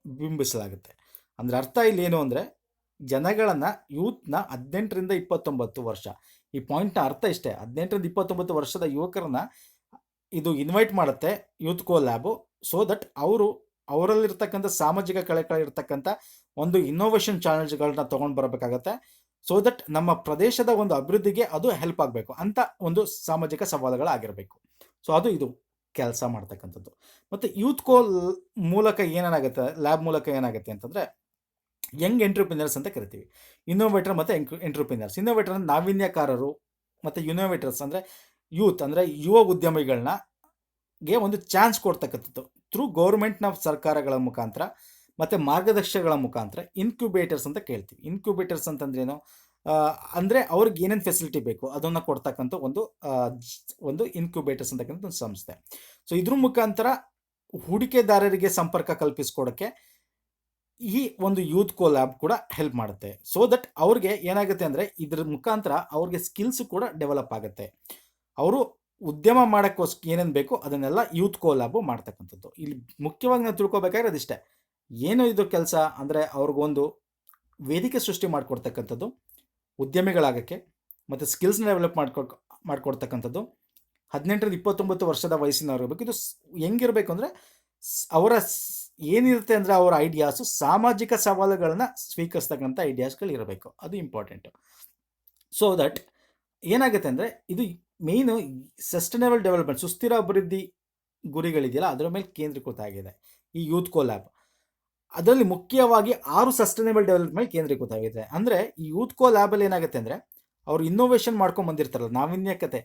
ಬಿಂಬಿಸಲಾಗುತ್ತೆ. ಅಂದರೆ ಅರ್ಥ ಇಲ್ಲಿ ಏನು ಅಂದರೆ, ಜನಗಳನ್ನು, ಯೂತ್ನ 18ರಿಂದ 29 ವರ್ಷ, ಈ ಪಾಯಿಂಟ್ನ ಅರ್ಥ ಇಷ್ಟೇ, 18ರಿಂದ 29 ವರ್ಷದ ಯುವಕರನ್ನ ಇದು ಇನ್ವೈಟ್ ಮಾಡುತ್ತೆ youth co lab. So that ಅವರಲ್ಲಿರ್ತಕ್ಕಂಥ ಸಾಮಾಜಿಕ ಕಳೆಗಳಿರ್ತಕ್ಕಂಥ ಒಂದು ಇನ್ನೋವೇಷನ್ ಚಾಲೆಂಜ್ಗಳನ್ನ ತೊಗೊಂಡು ಬರಬೇಕಾಗತ್ತೆ. ಸೊ ದಟ್ ನಮ್ಮ ಪ್ರದೇಶದ ಒಂದು ಅಭಿವೃದ್ಧಿಗೆ ಅದು ಹೆಲ್ಪ್ ಆಗಬೇಕು ಅಂತ ಒಂದು ಸಾಮಾಜಿಕ ಸವಾಲುಗಳಾಗಿರಬೇಕು. ಸೊ ಅದು ಇದು ಕೆಲಸ ಮಾಡ್ತಕ್ಕಂಥದ್ದು. ಮತ್ತು ಯೂತ್ ಕೋ ಮೂಲಕ ಏನಾಗುತ್ತೆ, ಲ್ಯಾಬ್ ಮೂಲಕ ಏನಾಗುತ್ತೆ ಅಂತಂದರೆ, ಯಂಗ್ ಎಂಟ್ರಪ್ರಿನರ್ಸ್ ಅಂತ ಕರಿತೀವಿ. ಇನ್ನೋವೇಟರ್ ಮತ್ತು ಎಂಟ್ರಪ್ರಿನರ್ಸ್. ಇನ್ನೋವೇಟರ್ ಅಂದರೆ ನಾವೀನ್ಯಕಾರರು, ಮತ್ತು ಇನ್ನೋವೇಟರ್ಸ್ ಅಂದರೆ ಯೂತ್ ಅಂದರೆ ಯುವ ಉದ್ಯಮಿಗಳನ್ನ ಒಂದು ಚಾನ್ಸ್ ಕೊಡ್ತಕ್ಕಂಥದ್ದು ಥ್ರೂ ಗೌರ್ಮೆಂಟ್ನ ಸರ್ಕಾರಗಳ ಮುಖಾಂತರ ಮತ್ತು ಮಾರ್ಗದರ್ಶಕಗಳ ಮುಖಾಂತರ. ಇನ್ಕ್ಯುಬೇಟರ್ಸ್ ಅಂತ ಕೇಳ್ತೀವಿ. ಇನ್ಕ್ಯುಬೇಟರ್ಸ್ ಅಂತಂದ್ರೇನು ಅಂದರೆ ಅವ್ರಿಗೆ ಏನೇನು ಫೆಸಿಲಿಟಿ ಬೇಕು ಅದನ್ನು ಕೊಡ್ತಕ್ಕಂಥ ಒಂದು ಇನ್ಕ್ಯುಬೇಟರ್ಸ್ ಅಂತಕ್ಕಂಥ ಒಂದು ಸಂಸ್ಥೆ. ಸೊ ಇದ್ರ ಮುಖಾಂತರ ಹೂಡಿಕೆದಾರರಿಗೆ ಸಂಪರ್ಕ ಕಲ್ಪಿಸ್ಕೊಡೋಕ್ಕೆ ಈ ಒಂದು ಯೂತ್ ಕೋ ಲ್ಯಾಬ್ ಕೂಡ ಹೆಲ್ಪ್ ಮಾಡುತ್ತೆ. ಸೊ ದಟ್ ಅವ್ರಿಗೆ ಏನಾಗುತ್ತೆ ಅಂದರೆ, ಇದ್ರ ಮುಖಾಂತರ ಅವ್ರಿಗೆ ಸ್ಕಿಲ್ಸ್ ಕೂಡ ಡೆವಲಪ್ ಆಗುತ್ತೆ. ಅವರು ಉದ್ಯಮ ಮಾಡೋಕ್ಕೋಸ್ಕರ ಏನೇನು ಬೇಕು ಅದನ್ನೆಲ್ಲ ಯೂತ್ ಕೋ ಲ್ಯಾಬು ಮಾಡ್ತಕ್ಕಂಥದ್ದು. ಇಲ್ಲಿ ಮುಖ್ಯವಾಗಿ ನಾವು ತಿಳ್ಕೊಬೇಕಾಗಿರೋದು ಇಷ್ಟೇ, ಏನು ಇದು ಕೆಲಸ ಅಂದರೆ, ಅವ್ರಿಗೊಂದು ವೇದಿಕೆ ಸೃಷ್ಟಿ ಮಾಡಿಕೊಡ್ತಕ್ಕಂಥದ್ದು ಉದ್ಯಮಿಗಳಾಗೋಕ್ಕೆ, ಮತ್ತು ಸ್ಕಿಲ್ಸ್ನ ಡೆವಲಪ್ ಮಾಡಿಕೊಡ್ತಕ್ಕಂಥದ್ದು. 18ರಿಂದ 29 ವರ್ಷದ ವಯಸ್ಸಿನವ್ರು ಇರಬೇಕು. ಇದು ಹೆಂಗಿರಬೇಕು ಅಂದರೆ, ಅವರ ಏನಿರುತ್ತೆ ಅಂದರೆ ಅವರ ಐಡಿಯಾಸು ಸಾಮಾಜಿಕ ಸವಾಲುಗಳನ್ನ ಸ್ವೀಕರಿಸ್ತಕ್ಕಂಥ ಐಡಿಯಾಸ್ಗಳು ಇರಬೇಕು. ಅದು ಇಂಪಾರ್ಟೆಂಟು. ಸೊ ದಟ್ ಏನಾಗುತ್ತೆ ಅಂದರೆ, ಇದು ಮೇಯ್ನು ಸಸ್ಟೈನಬಲ್ ಡೆವಲಪ್ಮೆಂಟ್, ಸುಸ್ಥಿರ ಅಭಿವೃದ್ಧಿ ಗುರಿಗಳಿದೆಯಲ್ಲ ಅದರ ಮೇಲೆ ಕೇಂದ್ರೀಕೃತ ಆಗಿದೆ ಈ ಯೂತ್ ಕೋ ಲ್ಯಾಬ್. ಅದರಲ್ಲಿ ಮುಖ್ಯವಾಗಿ 6 ಸಸ್ಟೈನಬಲ್ ಡೆವಲಪ್ಮೆಂಟ್ ಕೇಂದ್ರೀಕೃತ ಆಗಿದೆ. ಅಂದರೆ ಈ ಯೂತ್ ಕೋ ಲ್ಯಾಬಲ್ಲಿ ಏನಾಗುತ್ತೆ ಅಂದರೆ, ಅವರು ಇನ್ನೋವೇಷನ್ ಮಾಡ್ಕೊಂಡು ಬಂದಿರ್ತಾರಲ್ಲ, ನಾವೀನ್ಯತೆ,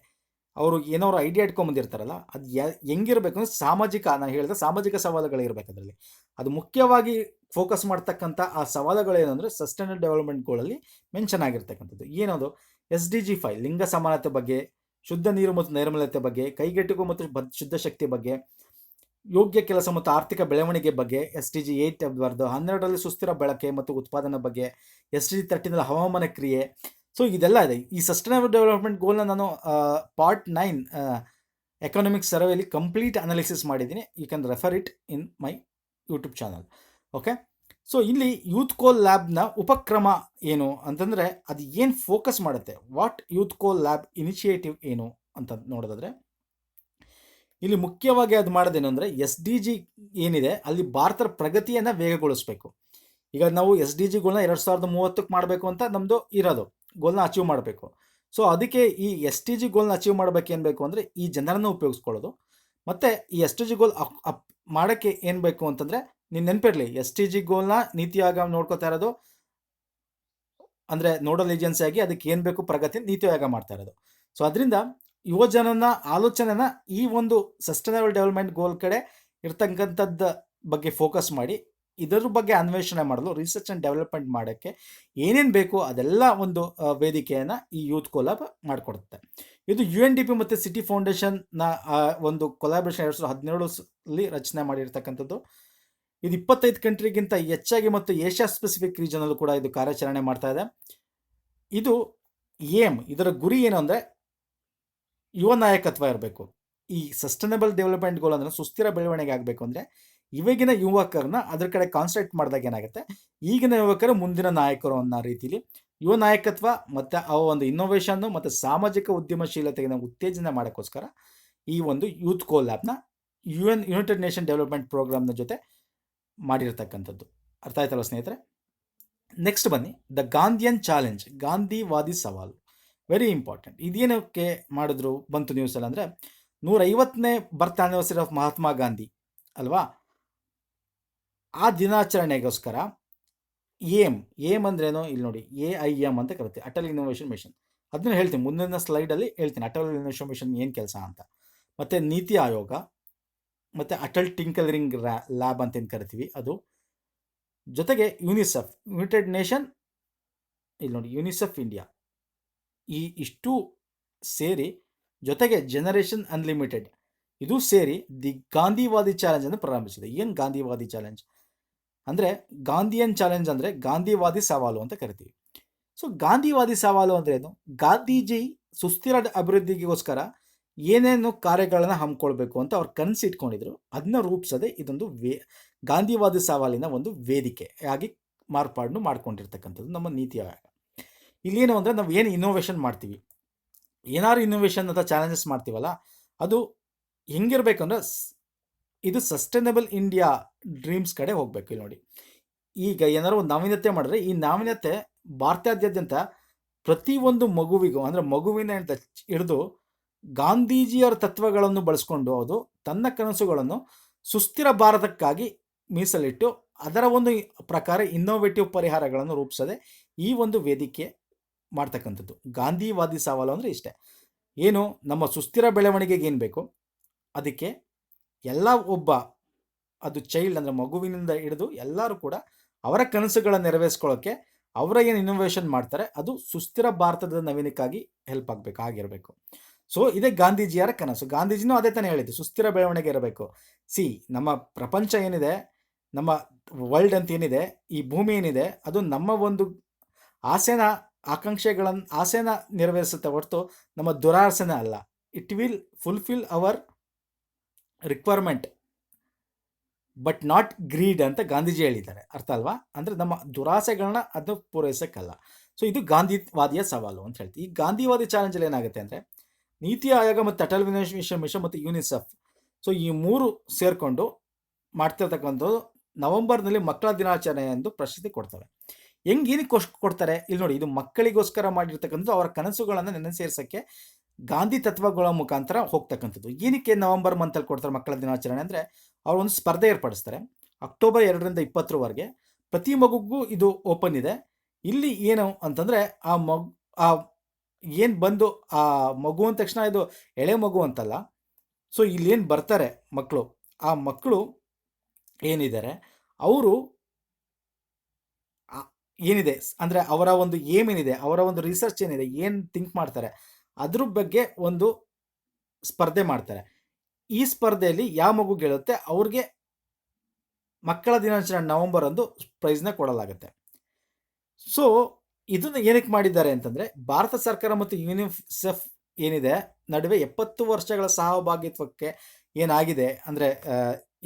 ಅವರು ಏನೋ ಐಡಿಯಾ ಇಟ್ಕೊಂಡು ಬಂದಿರ್ತಾರಲ್ಲ, ಅದು ಹೆಂಗಿರಬೇಕು ಅಂದರೆ ನಾನು ಹೇಳಿದ ಸಾಮಾಜಿಕ ಸವಾಲುಗಳಿರಬೇಕು ಅದರಲ್ಲಿ. ಅದು ಮುಖ್ಯವಾಗಿ ಫೋಕಸ್ ಮಾಡ್ತಕ್ಕಂಥ ಆ ಸವಾಲುಗಳೇನು ಅಂದರೆ, ಸಸ್ಟೈನಬಲ್ ಡೆವಲಪ್ಮೆಂಟ್ ಗೋಲಲ್ಲಿ ಮೆನ್ಷನ್ ಆಗಿರ್ತಕ್ಕಂಥದ್ದು ಏನದು? SDG 5 ಲಿಂಗ ಸಮಾನತೆ ಬಗ್ಗೆ, ಶುದ್ಧ ನೀರು ಮತ್ತು ನೈರ್ಮಲ್ಯತೆ ಬಗ್ಗೆ, ಕೈಗೆಟುಕುವ ಮತ್ತು ಶುದ್ಧ ಶಕ್ತಿ ಬಗ್ಗೆ, ಯೋಗ್ಯ ಕೆಲಸ ಮತ್ತು ಆರ್ಥಿಕ ಬೆಳವಣಿಗೆ ಬಗ್ಗೆ, SDG 8 12ರಲ್ಲಿ ಸುಸ್ಥಿರ ಬಳಕೆ ಮತ್ತು ಉತ್ಪಾದನೆ ಬಗ್ಗೆ, SDG 13ರಲ್ಲಿ ಹವಾಮಾನ ಕ್ರಿಯೆ. ಸೊ ಇದೆಲ್ಲ ಇದೆ. ಈ ಸಸ್ಟೈನಬಲ್ ಡೆವಲಪ್ಮೆಂಟ್ ಗೋಲ್ನ ನಾನು ಪಾರ್ಟ್ 9 ಎಕನಾಮಿಕ್ ಸರ್ವೆಯಲ್ಲಿ ಕಂಪ್ಲೀಟ್ ಅನಾಲಿಸಿಸ್ ಮಾಡಿದ್ದೀನಿ. You can refer it in my YouTube channel. Okay, so ಇಲ್ಲಿ ಯೂತ್ ಕೋಲ್ ಲ್ಯಾಬ್ನ ಉಪಕ್ರಮ ಏನು ಅಂತಂದರೆ ಅದು ಏನು ಫೋಕಸ್ ಮಾಡುತ್ತೆ, what youth co lab initiative ಏನು ಅಂತ ನೋಡೋದಾದರೆ, ಇಲ್ಲಿ ಮುಖ್ಯವಾಗಿ ಅದು ಮಾಡೋದೇನು ಅಂದರೆ SDG ಏನಿದೆ ಅಲ್ಲಿ ಭಾರತದ ಪ್ರಗತಿಯನ್ನು ವೇಗಗೊಳಿಸಬೇಕು. ಈಗ ನಾವು SDGಗಳನ್ನ 2030ಕ್ಕೆ ಮಾಡಬೇಕು ಅಂತ ನಮ್ಮದು ಇರೋದು, ಗೋಲ್ನ ಅಚೀವ್ ಮಾಡಬೇಕು. ಸೊ ಅದಕ್ಕೆ ಈ SDG ಗೋಲ್ನ ಅಚೀವ್ ಮಾಡಬೇಕೇನು ಬೇಕು ಅಂದರೆ ಈ ಜನರನ್ನು ಉಪಯೋಗಿಸ್ಕೊಳ್ಳೋದು. ಮತ್ತು ಈ SDG ಗೋಲ್ ಮಾಡೋಕ್ಕೆ ಏನು ಬೇಕು ಅಂತಂದರೆ, ನೀನು ನೆನಪಿರಲಿ, SDG ಗೋಲ್ನ ನೀತಿ ಆಯೋಗ ನೋಡ್ಕೋತಾ ಇರೋದು ಅಂದರೆ ನೋಡಲ್ ಏಜೆನ್ಸಿ ಆಗಿ ಅದಕ್ಕೆ ಏನು ಬೇಕು ಪ್ರಗತಿ ನೀತಿ ಆಯೋಗ ಮಾಡ್ತಾ ಇರೋದು. ಸೊ ಅದರಿಂದ ಯುವಜನನ ಆಲೋಚನೆನ ಈ ಒಂದು ಸಸ್ಟೈನಬಲ್ ಡೆವಲಪ್ಮೆಂಟ್ ಗೋಲ್ ಕಡೆ ಇರ್ತಕ್ಕಂಥದ್ದು ಬಗ್ಗೆ ಫೋಕಸ್ ಮಾಡಿ ಇದರ ಬಗ್ಗೆ ಅನ್ವೇಷಣೆ ಮಾಡಲು, ರಿಸರ್ಚ್ ಆ್ಯಂಡ್ ಡೆವಲಪ್ಮೆಂಟ್ ಮಾಡೋಕ್ಕೆ ಏನೇನು ಬೇಕು ಅದೆಲ್ಲ ಒಂದು ವೇದಿಕೆಯನ್ನು ಈ ಯೂತ್ ಕೋಲಾಬ್ ಮಾಡಿಕೊಡುತ್ತೆ. ಇದು UNDP ಮತ್ತು ಸಿಟಿ ಫೌಂಡೇಶನ್ನ ಒಂದು ಕೊಲಾಬ್ರೇಷನ್ 2017 ರಚನೆ ಮಾಡಿರ್ತಕ್ಕಂಥದ್ದು. ಇದು 25 ಕಂಟ್ರಿಗಿಂತ ಹೆಚ್ಚಾಗಿ ಮತ್ತು ಏಷ್ಯಾ ಸ್ಪೆಸಿಫಿಕ್ ರೀಜನಲ್ಲೂ ಕೂಡ ಇದು ಕಾರ್ಯಾಚರಣೆ ಮಾಡ್ತಾ ಇದೆ. ಇದು ಇದರ ಗುರಿ ಏನು ಅಂದರೆ ಯುವ ನಾಯಕತ್ವ ಇರಬೇಕು. ಈ ಸಸ್ಟೈನಬಲ್ ಡೆವಲಪ್ಮೆಂಟ್ ಗೋಲ್ ಅಂದರೆ ಸುಸ್ಥಿರ ಬೆಳವಣಿಗೆ ಆಗಬೇಕು ಅಂದರೆ ಇವಾಗಿನ ಯುವಕರನ್ನ ಅದ್ರ ಕಡೆ ಕಾನ್ಸಂಟ್ರೇಟ್ ಮಾಡಿದಾಗ ಏನಾಗುತ್ತೆ, ಈಗಿನ ಯುವಕರು ಮುಂದಿನ ನಾಯಕರು ಅನ್ನೋ ರೀತಿಲಿ ಯುವ ನಾಯಕತ್ವ ಮತ್ತು ಅವ ಒಂದು ಇನ್ನೋವೇಷನ್ನು ಮತ್ತು ಸಾಮಾಜಿಕ ಉದ್ಯಮಶೀಲತೆಯನ್ನು ಉತ್ತೇಜನ ಮಾಡೋಕ್ಕೋಸ್ಕರ ಈ ಒಂದು youth co ಲ್ಯಾಬ್ನ United nation development ಪ್ರೋಗ್ರಾಮ್ನ ಜೊತೆ ಮಾಡಿರ್ತಕ್ಕಂಥದ್ದು. ಅರ್ಥ ಆಯ್ತಲ್ಲ ಸ್ನೇಹಿತರೆ? ನೆಕ್ಸ್ಟ್ ಬನ್ನಿ, ದ ಗಾಂಧಿಯನ್ ಚಾಲೆಂಜ್, ಗಾಂಧಿವಾದಿ ಸವಾಲು, ವೆರಿ ಇಂಪಾರ್ಟೆಂಟ್. ಇದೇನಕ್ಕೆ ಮಾಡಿದ್ರು ಬಂತು ನ್ಯೂಸಲ್ಲಿ ಅಂದರೆ 150ನೇ birth anniversary of Mahatma Gandhi ಅಲ್ವಾ, ಆ ದಿನಾಚರಣೆಗೋಸ್ಕರ ಏಮ್ ಅಂದ್ರೇನು ಇಲ್ಲಿ ನೋಡಿ, AIM ಅಂತ ಕರಿತೀವಿ, ಅಟಲ್ ಇನ್ನೋವೇಷನ್ ಮಿಷನ್. ಅದನ್ನ ಹೇಳ್ತೀನಿ ಮುಂದಿನ ಸ್ಲೈಡಲ್ಲಿ ಹೇಳ್ತೀನಿ, ಅಟಲ್ ಇನ್ನೋವೇಷನ್ ಮಿಷನ್ ಏನು ಕೆಲಸ ಅಂತ. ಮತ್ತು ನೀತಿ ಆಯೋಗ ಮತ್ತು ಅಟಲ್ ಟಿಂಕರಿಂಗ್ ಲ್ಯಾಬ್ ಅಂತ ಏನು ಕರಿತೀವಿ ಅದು, ಜೊತೆಗೆ ಯುನಿಸೆಫ್, ಯುನೈಟೆಡ್ ನೇಷನ್, ಇಲ್ಲಿ ನೋಡಿ ಯುನಿಸೆಫ್ ಇಂಡಿಯಾ, ಇಷ್ಟು ಸೇರಿ ಜೊತೆಗೆ ಜನರೇಷನ್ ಅನ್ಲಿಮಿಟೆಡ್ ಇದು ಸೇರಿ ದಿ ಗಾಂಧಿವಾದಿ ಚಾಲೆಂಜ್ ಅನ್ನು ಪ್ರಾರಂಭಿಸಿದೆ. ಏನು ಗಾಂಧಿವಾದಿ ಚಾಲೆಂಜ್ ಅಂದರೆ, ಗಾಂಧಿಯನ್ ಚಾಲೆಂಜ್ ಅಂದರೆ ಗಾಂಧಿವಾದಿ ಸವಾಲು ಅಂತ ಕರಿತೀವಿ. ಸೊ ಗಾಂಧಿವಾದಿ ಸವಾಲು ಅಂದರೆ ಏನು, ಗಾಂಧೀಜಿ ಸುಸ್ಥಿರ ಅಭಿವೃದ್ಧಿಗೋಸ್ಕರ ಏನೇನು ಕಾರ್ಯಗಳನ್ನು ಹಮ್ಮಿಕೊಳ್ಬೇಕು ಅಂತ ಅವ್ರು ಕನಸಿಟ್ಕೊಂಡಿದ್ರು, ಅದನ್ನ ರೂಪಿಸದೆ ಇದೊಂದು ಗಾಂಧಿವಾದಿ ಸವಾಲಿನ ಒಂದು ವೇದಿಕೆ ಆಗಿ ಮಾರ್ಪಾಡು ಮಾಡ್ಕೊಂಡಿರ್ತಕ್ಕಂಥದ್ದು ನಮ್ಮ ನೀತಿ ಆಯೋಗ. ಇಲ್ಲೇನು ಅಂದರೆ ನಾವು ಏನು ಇನ್ನೋವೇಷನ್ ಮಾಡ್ತೀವಿ, ಏನಾದ್ರು ಇನ್ನೋವೇಷನ್ ಅಂತ ಚಾಲೆಂಜಸ್ ಮಾಡ್ತೀವಲ್ಲ, ಅದು ಹೆಂಗಿರ್ಬೇಕು ಅಂದರೆ ಇದು ಸಸ್ಟೈನಬಲ್ ಇಂಡಿಯಾ ಡ್ರೀಮ್ಸ್ ಕಡೆ ಹೋಗಬೇಕು. ಇಲ್ಲಿ ನೋಡಿ, ಈಗ ಏನಾದ್ರು ಒಂದು ನಾವೀನ್ಯತೆ ಮಾಡಿದ್ರೆ ಈ ನಾವೀನ್ಯತೆ ಭಾರತಾದ್ಯಂತ ಪ್ರತಿಯೊಂದು ಮಗುವಿಗೂ ಅಂದರೆ ಮಗುವಿನ ಹಿಡಿದು ಗಾಂಧೀಜಿಯವರ ತತ್ವಗಳನ್ನು ಬಳಸ್ಕೊಂಡು ಅದು ತನ್ನ ಕನಸುಗಳನ್ನು ಸುಸ್ಥಿರ ಭಾರತಕ್ಕಾಗಿ ಮೀಸಲಿಟ್ಟು ಅದರ ಒಂದು ಪ್ರಕಾರ ಇನ್ನೋವೇಟಿವ್ ಪರಿಹಾರಗಳನ್ನು ರೂಪಿಸದೆ ಈ ಒಂದು ವೇದಿಕೆ ಮಾಡ್ತಕ್ಕಂಥದ್ದು. ಗಾಂಧಿವಾದಿ ಸವಾಲು ಅಂದರೆ ಇಷ್ಟೇ, ಏನು ನಮ್ಮ ಸುಸ್ಥಿರ ಬೆಳವಣಿಗೆಗೆ ಏನು ಬೇಕು ಅದಕ್ಕೆ ಎಲ್ಲ ಒಬ್ಬ ಅದು ಚೈಲ್ಡ್ ಅಂದರೆ ಮಗುವಿನಿಂದ ಹಿಡಿದು ಎಲ್ಲರೂ ಕೂಡ ಅವರ ಕನಸುಗಳನ್ನು ನೆರವೇರಿಸ್ಕೊಳ್ಳೋಕ್ಕೆ ಅವರ ಏನು ಇನ್ನೋವೇಷನ್ ಮಾಡ್ತಾರೆ ಅದು ಸುಸ್ಥಿರ ಭಾರತದ ನವೀನಕ್ಕಾಗಿ ಹೆಲ್ಪ್ ಆಗಿರಬೇಕು. ಸೊ ಇದೇ ಗಾಂಧೀಜಿಯವರ ಕನಸು. ಗಾಂಧೀಜಿನೂ ಅದೇ ತಾನೇ ಹೇಳಿದ್ದು, ಸುಸ್ಥಿರ ಬೆಳವಣಿಗೆ ಇರಬೇಕು. ನಮ್ಮ ಪ್ರಪಂಚ ಏನಿದೆ, ನಮ್ಮ ವರ್ಲ್ಡ್ ಅಂತ ಏನಿದೆ, ಈ ಭೂಮಿ ಏನಿದೆ, ಅದು ನಮ್ಮ ಒಂದು ಆಸೆನ ನೆರವೇರಿಸುತ್ತೆ ಹೊರತು ನಮ್ಮ ದುರಾಸೆನ ಅಲ್ಲ. It will fulfil our requirement but not greed ಅಂತ ಗಾಂಧೀಜಿ ಹೇಳಿದ್ದಾರೆ. ಅರ್ಥ ಅಲ್ವಾ? ಅಂದರೆ ನಮ್ಮ ದುರಾಸೆಗಳನ್ನ ಅದು ಪೂರೈಸೋಕ್ಕಲ್ಲ. ಸೊ ಇದು ಗಾಂಧಿವಾದಿಯ ಸವಾಲು ಅಂತ ಹೇಳ್ತೀವಿ. ಈ ಗಾಂಧಿವಾದಿ ಚಾಲೆಂಜಲ್ಲಿ ಏನಾಗುತ್ತೆ ಅಂದರೆ ನೀತಿ ಆಯೋಗ ಮತ್ತು ಅಟಲ್ ಇನ್ನೋವೇಷನ್ ಮಿಷನ್ ಮತ್ತು ಯುನಿಸೆಫ್, ಸೊ ಈ ಮೂರು ಸೇರಿಕೊಂಡು ಮಾಡ್ತಿರ್ತಕ್ಕಂಥದ್ದು ನವೆಂಬರ್ನಲ್ಲಿ ಮಕ್ಕಳ ದಿನಾಚರಣೆ ಎಂದು ಪ್ರಶಸ್ತಿ ಕೊಡ್ತವೆ. ಏನಕ್ಕೆ ಕೊಡ್ತಾರೆ ಇಲ್ಲಿ ನೋಡಿ, ಇದು ಮಕ್ಕಳಿಗೋಸ್ಕರ ಮಾಡಿರ್ತಕ್ಕಂಥದ್ದು, ಅವರ ಕನಸುಗಳನ್ನು ನೆನೆ ಸೇರಿಸೋಕ್ಕೆ ಗಾಂಧಿ ತತ್ವಗಳ ಮುಖಾಂತರ ಹೋಗ್ತಕ್ಕಂಥದ್ದು. ಏನಕ್ಕೆ ನವೆಂಬರ್ ಮಂತಲ್ಲಿ ಕೊಡ್ತಾರೆ ಮಕ್ಕಳ ದಿನಾಚರಣೆ ಅಂದರೆ, ಅವರು ಒಂದು ಸ್ಪರ್ಧೆ ಏರ್ಪಡಿಸ್ತಾರೆ ಅಕ್ಟೋಬರ್ 2ರಿಂದ 20ರವರೆಗೆ. ಪ್ರತಿ ಮಗುಗೂ ಇದು ಓಪನ್ ಇದೆ. ಇಲ್ಲಿ ಏನು ಅಂತಂದರೆ ಏನು ಬಂದು ಆ ಮಗು ಅಂದ ತಕ್ಷಣ ಇದು ಎಳೆ ಮಗು ಅಂತಲ್ಲ. ಸೊ ಇಲ್ಲೇನು ಬರ್ತಾರೆ ಮಕ್ಕಳು, ಆ ಮಕ್ಕಳು ಏನಿದ್ದಾರೆ ಅವರು ಏನಿದೆ ಅಂದರೆ ಅವರ ಒಂದು ಏನಿದೆ, ಅವರ ಒಂದು ರಿಸರ್ಚ್ ಏನಿದೆ, ಏನು ಥಿಂಕ್ ಮಾಡ್ತಾರೆ ಅದ್ರ ಬಗ್ಗೆ ಒಂದು ಸ್ಪರ್ಧೆ ಮಾಡ್ತಾರೆ. ಈ ಸ್ಪರ್ಧೆಯಲ್ಲಿ ಯಾವ ಮಗು ಗೆಲ್ಲುತ್ತೆ ಅವ್ರಿಗೆ ಮಕ್ಕಳ ದಿನಾಚರಣೆ ನವೆಂಬರ್ ಅಂದು ಪ್ರೈಸ್ನ ಕೊಡಲಾಗುತ್ತೆ. ಸೊ ಇದನ್ನು ಏನಕ್ಕೆ ಮಾಡಿದ್ದಾರೆ ಅಂತಂದರೆ, ಭಾರತ ಸರ್ಕಾರ ಮತ್ತು ಯುನಿಸೆಫ್ ಏನಿದೆ ನಡುವೆ 70 ವರ್ಷಗಳ ಸಹಭಾಗಿತ್ವಕ್ಕೆ ಏನಾಗಿದೆ ಅಂದರೆ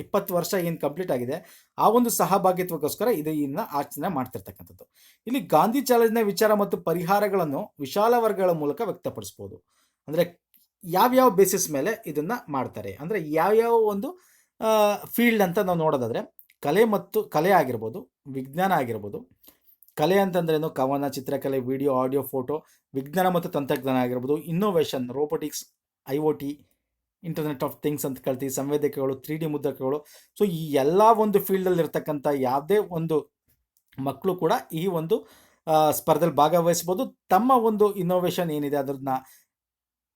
20 ವರ್ಷ ಏನು ಕಂಪ್ಲೀಟ್ ಆಗಿದೆ ಆ ಒಂದು ಸಹಭಾಗಿತ್ವಕ್ಕೋಸ್ಕರ ಇದನ್ನ ಆಚರಣೆ ಮಾಡ್ತಿರ್ತಕ್ಕಂಥದ್ದು. ಇಲ್ಲಿ ಗಾಂಧಿ ಚಾಲೆಂಜ್ನ ವಿಚಾರ ಮತ್ತು ಪರಿಹಾರಗಳನ್ನು ವಿಶಾಲ ವರ್ಗಗಳ ಮೂಲಕ ವ್ಯಕ್ತಪಡಿಸ್ಬೋದು. ಅಂದರೆ ಯಾವ್ಯಾವ ಬೇಸಿಸ್ ಮೇಲೆ ಇದನ್ನ ಮಾಡ್ತಾರೆ ಅಂದರೆ ಯಾವ್ಯಾವ ಒಂದು ಫೀಲ್ಡ್ ಅಂತ ನಾವು ನೋಡೋದಾದ್ರೆ ಕಲೆ ಆಗಿರ್ಬೋದು, ವಿಜ್ಞಾನ ಆಗಿರ್ಬೋದು. ಕಲೆ ಅಂತಂದ್ರೇನು, ಕವನ, ಚಿತ್ರಕಲೆ, ವಿಡಿಯೋ, ಆಡಿಯೋ, ಫೋಟೋ, ವಿಜ್ಞಾನ ಮತ್ತು ತಂತ್ರಜ್ಞಾನ ಆಗಿರ್ಬೋದು, innovation, robotics, IoT, internet of things ಅಂತ ಕಳ್ತೀವಿ, ಸಂವೇದಕಗಳು, 3D ಮುದ್ರಕಗಳು. ಸೊ ಈ ಎಲ್ಲ ಒಂದು ಫೀಲ್ಡಲ್ಲಿ ಇರ್ತಕ್ಕಂಥ ಯಾವುದೇ ಒಂದು ಮಕ್ಕಳು ಕೂಡ ಈ ಒಂದು ಸ್ಪರ್ಧೆಯಲ್ಲಿ ಭಾಗವಹಿಸ್ಬೋದು. ತಮ್ಮ ಒಂದು ಇನ್ನೋವೇಷನ್ ಏನಿದೆ ಅದನ್ನ,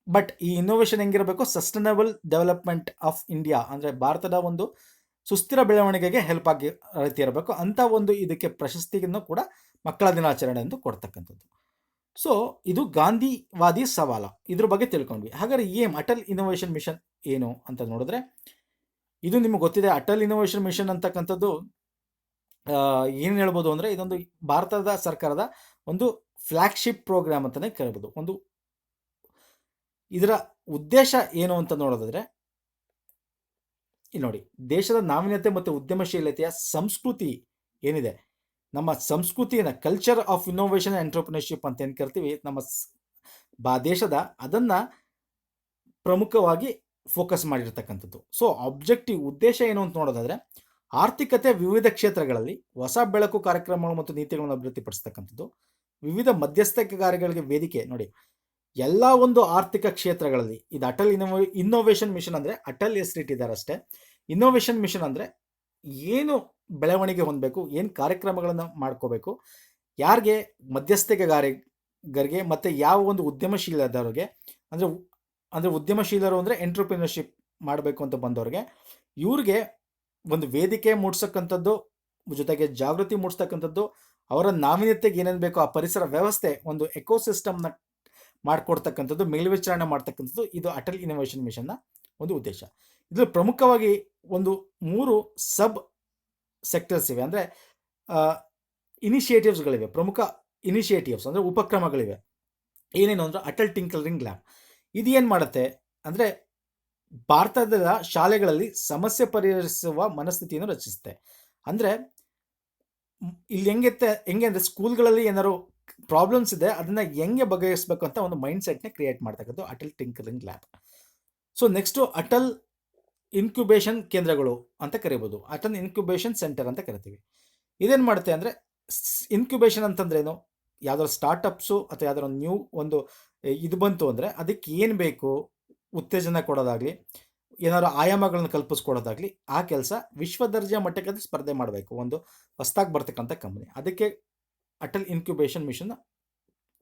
ಬಟ್ ಈ ಇನ್ನೋವೇಷನ್ ಹೆಂಗಿರಬೇಕು, ಸಸ್ಟೈನಬಲ್ ಡೆವಲಪ್ಮೆಂಟ್ ಆಫ್ ಇಂಡಿಯಾ ಅಂದರೆ ಭಾರತದ ಒಂದು ಸುಸ್ಥಿರ ಬೆಳವಣಿಗೆಗೆ ಹೆಲ್ಪ್ ಆಗಿ ರೀತಿ ಇರಬೇಕು ಅಂತ ಒಂದು ಇದಕ್ಕೆ ಪ್ರಶಸ್ತಿಯನ್ನು ಕೂಡ ಮಕ್ಕಳ ದಿನಾಚರಣೆ ಎಂದು ಕೊಡ್ತಕ್ಕಂಥದ್ದು. ಸೊ ಇದು ಗಾಂಧಿವಾದಿ ಸವಾಲ, ಇದ್ರ ಬಗ್ಗೆ ತಿಳ್ಕೊಂಡ್ವಿ. ಹಾಗಾದ್ರೆ ಅಟಲ್ ಇನ್ನೋವೇಷನ್ ಮಿಷನ್ ಏನು ಅಂತ ನೋಡಿದ್ರೆ, ಇದು ನಿಮ್ಗೆ ಗೊತ್ತಿದೆ. ಅಟಲ್ ಇನ್ನೋವೇಷನ್ ಮಿಷನ್ ಅಂತಕ್ಕಂಥದ್ದು ಏನು ಹೇಳ್ಬೋದು ಅಂದರೆ, ಇದೊಂದು ಭಾರತದ ಸರ್ಕಾರದ ಒಂದು ಫ್ಲ್ಯಾಗ್ಶಿಪ್ ಪ್ರೋಗ್ರಾಮ್ ಅಂತಲೇ ಕೇಳ್ಬೋದು. ಇದರ ಉದ್ದೇಶ ಏನು ಅಂತ ನೋಡೋದಾದ್ರೆ, ಇಲ್ಲಿ ನೋಡಿ, ದೇಶದ ನಾವೀನ್ಯತೆ ಮತ್ತು ಉದ್ಯಮಶೀಲತೆಯ ಸಂಸ್ಕೃತಿ ಏನಿದೆ, ನಮ್ಮ ಸಂಸ್ಕೃತಿಯನ್ನು, culture of innovation and entrepreneurship ಅಂತ ಏನು ಕರಿತೀವಿ, ನಮ್ಮ ದೇಶದ ಅದನ್ನು ಪ್ರಮುಖವಾಗಿ ಫೋಕಸ್ ಮಾಡಿರ್ತಕ್ಕಂಥದ್ದು. ಸೊ ಉದ್ದೇಶ ಏನು ಅಂತ ನೋಡೋದಾದ್ರೆ, ಆರ್ಥಿಕತೆ ವಿವಿಧ ಕ್ಷೇತ್ರಗಳಲ್ಲಿ ಹೊಸ ಬೆಳಕು ಕಾರ್ಯಕ್ರಮಗಳು ಮತ್ತು ನೀತಿಗಳನ್ನು ಅಭಿವೃದ್ಧಿಪಡಿಸ್ತಕ್ಕಂಥದ್ದು, ವಿವಿಧ ಮಧ್ಯಸ್ಥಗಾರಗಳಿಗೆ ವೇದಿಕೆ. ನೋಡಿ, ಎಲ್ಲ ಒಂದು ಆರ್ಥಿಕ ಕ್ಷೇತ್ರಗಳಲ್ಲಿ ಇದು ಅಟಲ್ ಇನ್ನೋವೇಷನ್ ಮಿಷನ್ ಅಂದರೆ ಅಟಲ್ ಹೆಸರಿಟ್ಟಿದ್ದಾರೆ ಅಷ್ಟೇ. ಇನ್ನೋವೇಷನ್ ಮಿಷನ್ ಅಂದರೆ ಏನು ಬೆಳವಣಿಗೆ ಹೊಂದಬೇಕು, ಏನು ಕಾರ್ಯಕ್ರಮಗಳನ್ನು ಮಾಡ್ಕೋಬೇಕು, ಯಾರಿಗೆ, ಮಧ್ಯಸ್ಥಗಾರರಿಗೆ ಮತ್ತು ಯಾವ ಒಂದು ಉದ್ಯಮಶೀಲದವ್ರಿಗೆ, ಅಂದರೆ ಉದ್ಯಮಶೀಲರು ಅಂದರೆ ಎಂಟರ್ಪ್ರಿನರ್ಶಿಪ್ ಮಾಡಬೇಕು ಅಂತ ಬಂದವ್ರಿಗೆ, ಇವ್ರಿಗೆ ಒಂದು ವೇದಿಕೆ ಮೂಡಿಸ್ತಕ್ಕಂಥದ್ದು, ಜೊತೆಗೆ ಜಾಗೃತಿ ಮೂಡಿಸ್ತಕ್ಕಂಥದ್ದು, ಅವರ ನಾವೀನ್ಯತೆಗೆ ಏನೇನು ಬೇಕೋ ಆ ಪರಿಸರ ವ್ಯವಸ್ಥೆ, ಒಂದು ಎಕೋಸಿಸ್ಟಮ್ನ ಮಾಡಿಕೊಡ್ತಕ್ಕಂಥದ್ದು, ಮೇಲ್ವಿಚಾರಣೆ ಮಾಡ್ತಕ್ಕಂಥದ್ದು ಇದು ಅಟಲ್ ಇನ್ನೋವೇಷನ್ ಮಿಷನ್ನ ಒಂದು ಉದ್ದೇಶ. ಇದು ಪ್ರಮುಖವಾಗಿ ಒಂದು 3 ಸಬ್ ಸೆಕ್ಟರ್ಸ್ ಇವೆ, ಅಂದರೆ ಇನಿಷಿಯೇಟಿವ್ಸ್ಗಳಿವೆ, ಪ್ರಮುಖ ಇನಿಷಿಯೇಟಿವ್ಸ್ ಅಂದರೆ ಉಪಕ್ರಮಗಳಿವೆ. ಏನೇನು ಅಂದರೆ ಅಟಲ್ ಟಿಂಕರಿಂಗ್ ಲ್ಯಾಬ್. ಇದು ಏನು ಮಾಡುತ್ತೆ ಅಂದರೆ, ಭಾರತದ ಶಾಲೆಗಳಲ್ಲಿ ಸಮಸ್ಯೆ ಪರಿಹರಿಸುವ ಮನಸ್ಥಿತಿಯನ್ನು ರಚಿಸುತ್ತೆ. ಅಂದರೆ ಇಲ್ಲಿ ಹೆಂಗೆ ಅಂದರೆ, ಸ್ಕೂಲ್ಗಳಲ್ಲಿ ಏನಾದ್ರು ಪ್ರಾಬ್ಲಮ್ಸ್ ಇದೆ, ಅದನ್ನು ಹೆಂಗೆ ಬಗೆಹರಿಸಬೇಕು ಅಂತ ಒಂದು ಮೈಂಡ್ ಸೆಟ್ನ ಕ್ರಿಯೇಟ್ ಮಾಡ್ತಕ್ಕಂಥ Atal tinkering lab. So next Atal incubation ಕೇಂದ್ರಗಳು ಅಂತ ಕರಿಬೋದು, ಅಟಲ್ ಇನ್ಕ್ಯುಬೇಷನ್ ಸೆಂಟರ್ ಅಂತ ಕರಿತೀವಿ. ಇದೇನು ಮಾಡುತ್ತೆ ಅಂದರೆ, ಇನ್ಕ್ಯುಬೇಷನ್ ಅಂತಂದ್ರೇನು, ಯಾವ್ದಾದ್ರು ಸ್ಟಾರ್ಟಪ್ಸು ಅಥವಾ ಯಾವ್ದಾದ್ರು ನ್ಯೂ ಒಂದು ಇದು ಬಂತು ಅಂದರೆ ಅದಕ್ಕೆ ಏನು ಬೇಕು, ಉತ್ತೇಜನ ಕೊಡೋದಾಗಲಿ, ಏನಾದ್ರು ಆಯಾಮಗಳನ್ನು ಕಲ್ಪಿಸ್ಕೊಡೋದಾಗಲಿ, ಆ ಕೆಲಸ ವಿಶ್ವದರ್ಜೆ ಮಟ್ಟಕ್ಕೆ ಅದು ಸ್ಪರ್ಧೆ ಮಾಡಬೇಕು, ಒಂದು ಹೊಸ್ದಾಗಿ ಬರ್ತಕ್ಕಂಥ ಕಂಪ್ನಿ. ಅದಕ್ಕೆ ಅಟಲ್ ಇನ್ಕ್ಯುಬೇಷನ್ ಮಿಷನ್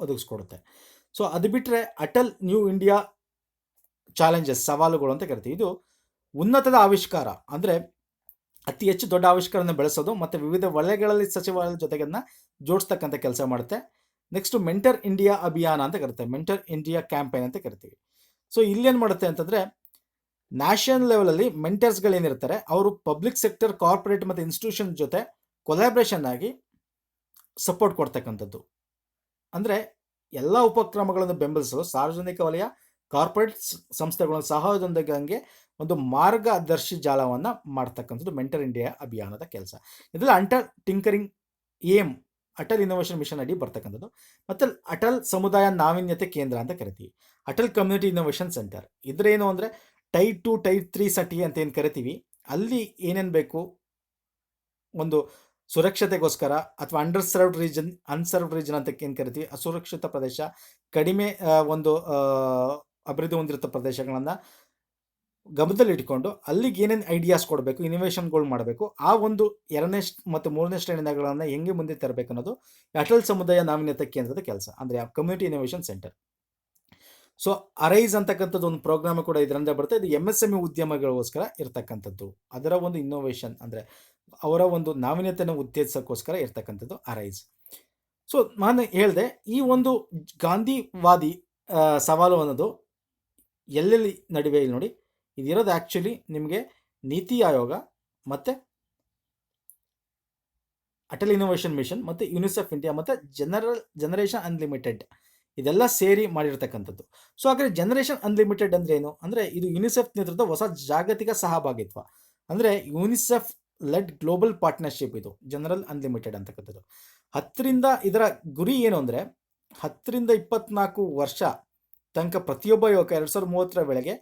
ಒದಗಿಸ್ಕೊಡುತ್ತೆ. ಸೊ ಅದು ಬಿಟ್ಟರೆ ಅಟಲ್ ನ್ಯೂ ಇಂಡಿಯಾ ಚಾಲೆಂಜಸ್, ಸವಾಲುಗಳು ಅಂತ ಕರಿತೀವಿ. ಇದು ಉನ್ನತದ ಆವಿಷ್ಕಾರ ಅಂದರೆ ಅತಿ ಹೆಚ್ಚು ದೊಡ್ಡ ಆವಿಷ್ಕಾರನ ಬೆಳೆಸೋದು ಮತ್ತು ವಿವಿಧ ವಲಯಗಳಲ್ಲಿ ಸಚಿವಾಲಯದ ಜೊತೆಗನ್ನ ಜೋಡಿಸ್ತಕ್ಕಂಥ ಕೆಲಸ ಮಾಡುತ್ತೆ. ನೆಕ್ಸ್ಟು ಮೆಂಟರ್ ಇಂಡಿಯಾ ಅಭಿಯಾನ ಅಂತ ಕರಿತೆ, ಮೆಂಟರ್ ಇಂಡಿಯಾ ಕ್ಯಾಂಪೇನ್ ಅಂತ ಕರಿತೀವಿ. ಸೊ ಇಲ್ಲೇನು ಮಾಡುತ್ತೆ ಅಂತಂದರೆ, ನ್ಯಾಷನಲ್ ಲೆವೆಲಲ್ಲಿ ಮೆಂಟರ್ಸ್ಗಳೇನಿರ್ತಾರೆ ಅವರು ಪಬ್ಲಿಕ್ ಸೆಕ್ಟರ್, ಕಾರ್ಪೊರೇಟ್ ಮತ್ತು ಇನ್ಸ್ಟಿಟ್ಯೂಷನ್ ಜೊತೆ ಕೊಲಾಬ್ರೇಷನ್ ಆಗಿ ಸಪೋರ್ಟ್ ಕೊಡ್ತಕ್ಕಂಥದ್ದು. ಅಂದರೆ ಎಲ್ಲ ಉಪಕ್ರಮಗಳನ್ನು ಬೆಂಬಲಿಸಲು ಸಾರ್ವಜನಿಕ ವಲಯ, ಕಾರ್ಪೊರೇಟ್ ಸಂಸ್ಥೆಗಳ ಸಹಾಯದೊಂದಿಗೆ ಒಂದು ಮಾರ್ಗದರ್ಶಿ ಜಾಲವನ್ನು ಮಾಡ್ತಕ್ಕಂಥದ್ದು ಮೆಂಟರ್ ಇಂಡಿಯಾ ಅಭಿಯಾನದ ಕೆಲಸ. ಇದೆಲ್ಲ Atal tinkering Atal innovation mission ಅಡಿ ಬರ್ತಕ್ಕಂಥದ್ದು. ಮತ್ತು ಅಟಲ್ ಸಮುದಾಯ ನಾವೀನ್ಯತೆ ಕೇಂದ್ರ ಅಂತ ಕರಿತೀವಿ, ಅಟಲ್ ಕಮ್ಯುನಿಟಿ ಇನ್ನೋವೇಷನ್ ಸೆಂಟರ್. ಇದ್ರೇನು ಅಂದರೆ ಟೈರ್ 2, ಟೈರ್ 3 ಸಿಟಿ ಅಂತ ಏನು ಕರಿತೀವಿ, ಅಲ್ಲಿ ಏನೇನು ಬೇಕು, ಒಂದು ಸುರಕ್ಷತೆಗೋಸ್ಕರ ಅಥವಾ ಅನ್ಸರ್ವ್ಡ್ ರೀಜನ್ ಅಂತ ಏನು ಕರಿತೀವಿ, ಅಸುರಕ್ಷಿತ ಪ್ರದೇಶ, ಕಡಿಮೆ ಒಂದು ಅಭಿವೃದ್ಧಿ ಹೊಂದಿರೋ ಪ್ರದೇಶಗಳನ್ನು ಗಮನದಲ್ಲಿ ಇಟ್ಕೊಂಡು ಅಲ್ಲಿಗೆ ಏನೇನು ಐಡಿಯಾಸ್ ಕೊಡಬೇಕು, ಇನೋವೇಷನ್ಗಳು ಮಾಡಬೇಕು, ಆ ಒಂದು 2ನೇ ಮತ್ತು 3ನೇ ಶ್ರೇಣಿಗಳನ್ನು ಹೆಂಗೆ ಮುಂದೆ ತರಬೇಕು ಅನ್ನೋದು ಅಟಲ್ ಸಮುದಾಯ ನಾವೀನ್ಯತೆ ಕೇಂದ್ರದ ಕೆಲಸ, ಅಂದರೆ community innovation centre. So arise ಅಂತಕ್ಕಂಥದ್ದು ಒಂದು ಪ್ರೋಗ್ರಾಮ್ ಕೂಡ ಇದರಿಂದ ಬರುತ್ತೆ. ಇದು MSME ಉದ್ಯಮಗಳಿಗೋಸ್ಕರ ಇರ್ತಕ್ಕಂಥದ್ದು, ಅದರ ಒಂದು ಇನ್ನೋವೇಷನ್ ಅಂದರೆ ಅವರ ಒಂದು ನಾವೀನ್ಯತೆಯನ್ನು ಉತ್ತೇಜಿಸೋಕ್ಕೋಸ್ಕರ ಇರ್ತಕ್ಕಂಥದ್ದು ಅರೈಸ್. ಸೊ ನಾನು ಹೇಳಿದೆ, ಈ ಒಂದು ಗಾಂಧಿವಾದಿ ಸವಾಲು ಅನ್ನೋದು ಎಲ್ಲೆಲ್ಲಿ ನಡುವೆ ಇಲ್ಲಿ ನೋಡಿ, ಇದಿರೋದು ಆ್ಯಕ್ಚುಲಿ ನಿಮಗೆ ನೀತಿ ಆಯೋಗ ಮತ್ತು ಅಟಲ್ ಇನ್ನೋವೇಷನ್ ಮಿಷನ್ ಮತ್ತು ಯುನಿಸೆಫ್ ಇಂಡಿಯಾ ಮತ್ತು ಜನರೇಷನ್ ಅನ್ಲಿಮಿಟೆಡ್ ಇದೆಲ್ಲ ಸೇರಿ ಮಾಡಿರ್ತಕ್ಕಂಥದ್ದು. ಸೊ ಹಾಗಾದ್ರೆ ಜನರೇಷನ್ ಅನ್ಲಿಮಿಟೆಡ್ ಅಂದ್ರೆ ಏನು? ಅಂದರೆ ಇದು ಯುನಿಸೆಫ್ ನೇತೃತ್ವದ ಹೊಸ ಜಾಗತಿಕ ಸಹಭಾಗಿತ್ವ. ಅಂದರೆ ಯುನಿಸೆಫ್ ಲೆಡ್ ಗ್ಲೋಬಲ್ ಪಾರ್ಟ್ನರ್ಶಿಪ್ ಇದು ಜನರಲ್ ಅನ್ಲಿಮಿಟೆಡ್ ಅಂತಕ್ಕಂಥದ್ದು. 10ರಿಂದ ಇದರ ಗುರಿ ಏನು ಅಂದರೆ 10ರಿಂದ 24 ವರ್ಷ ತನಕ ಪ್ರತಿಯೊಬ್ಬ ಯುವಕ 2030ರ ವೇಳೆಗೆ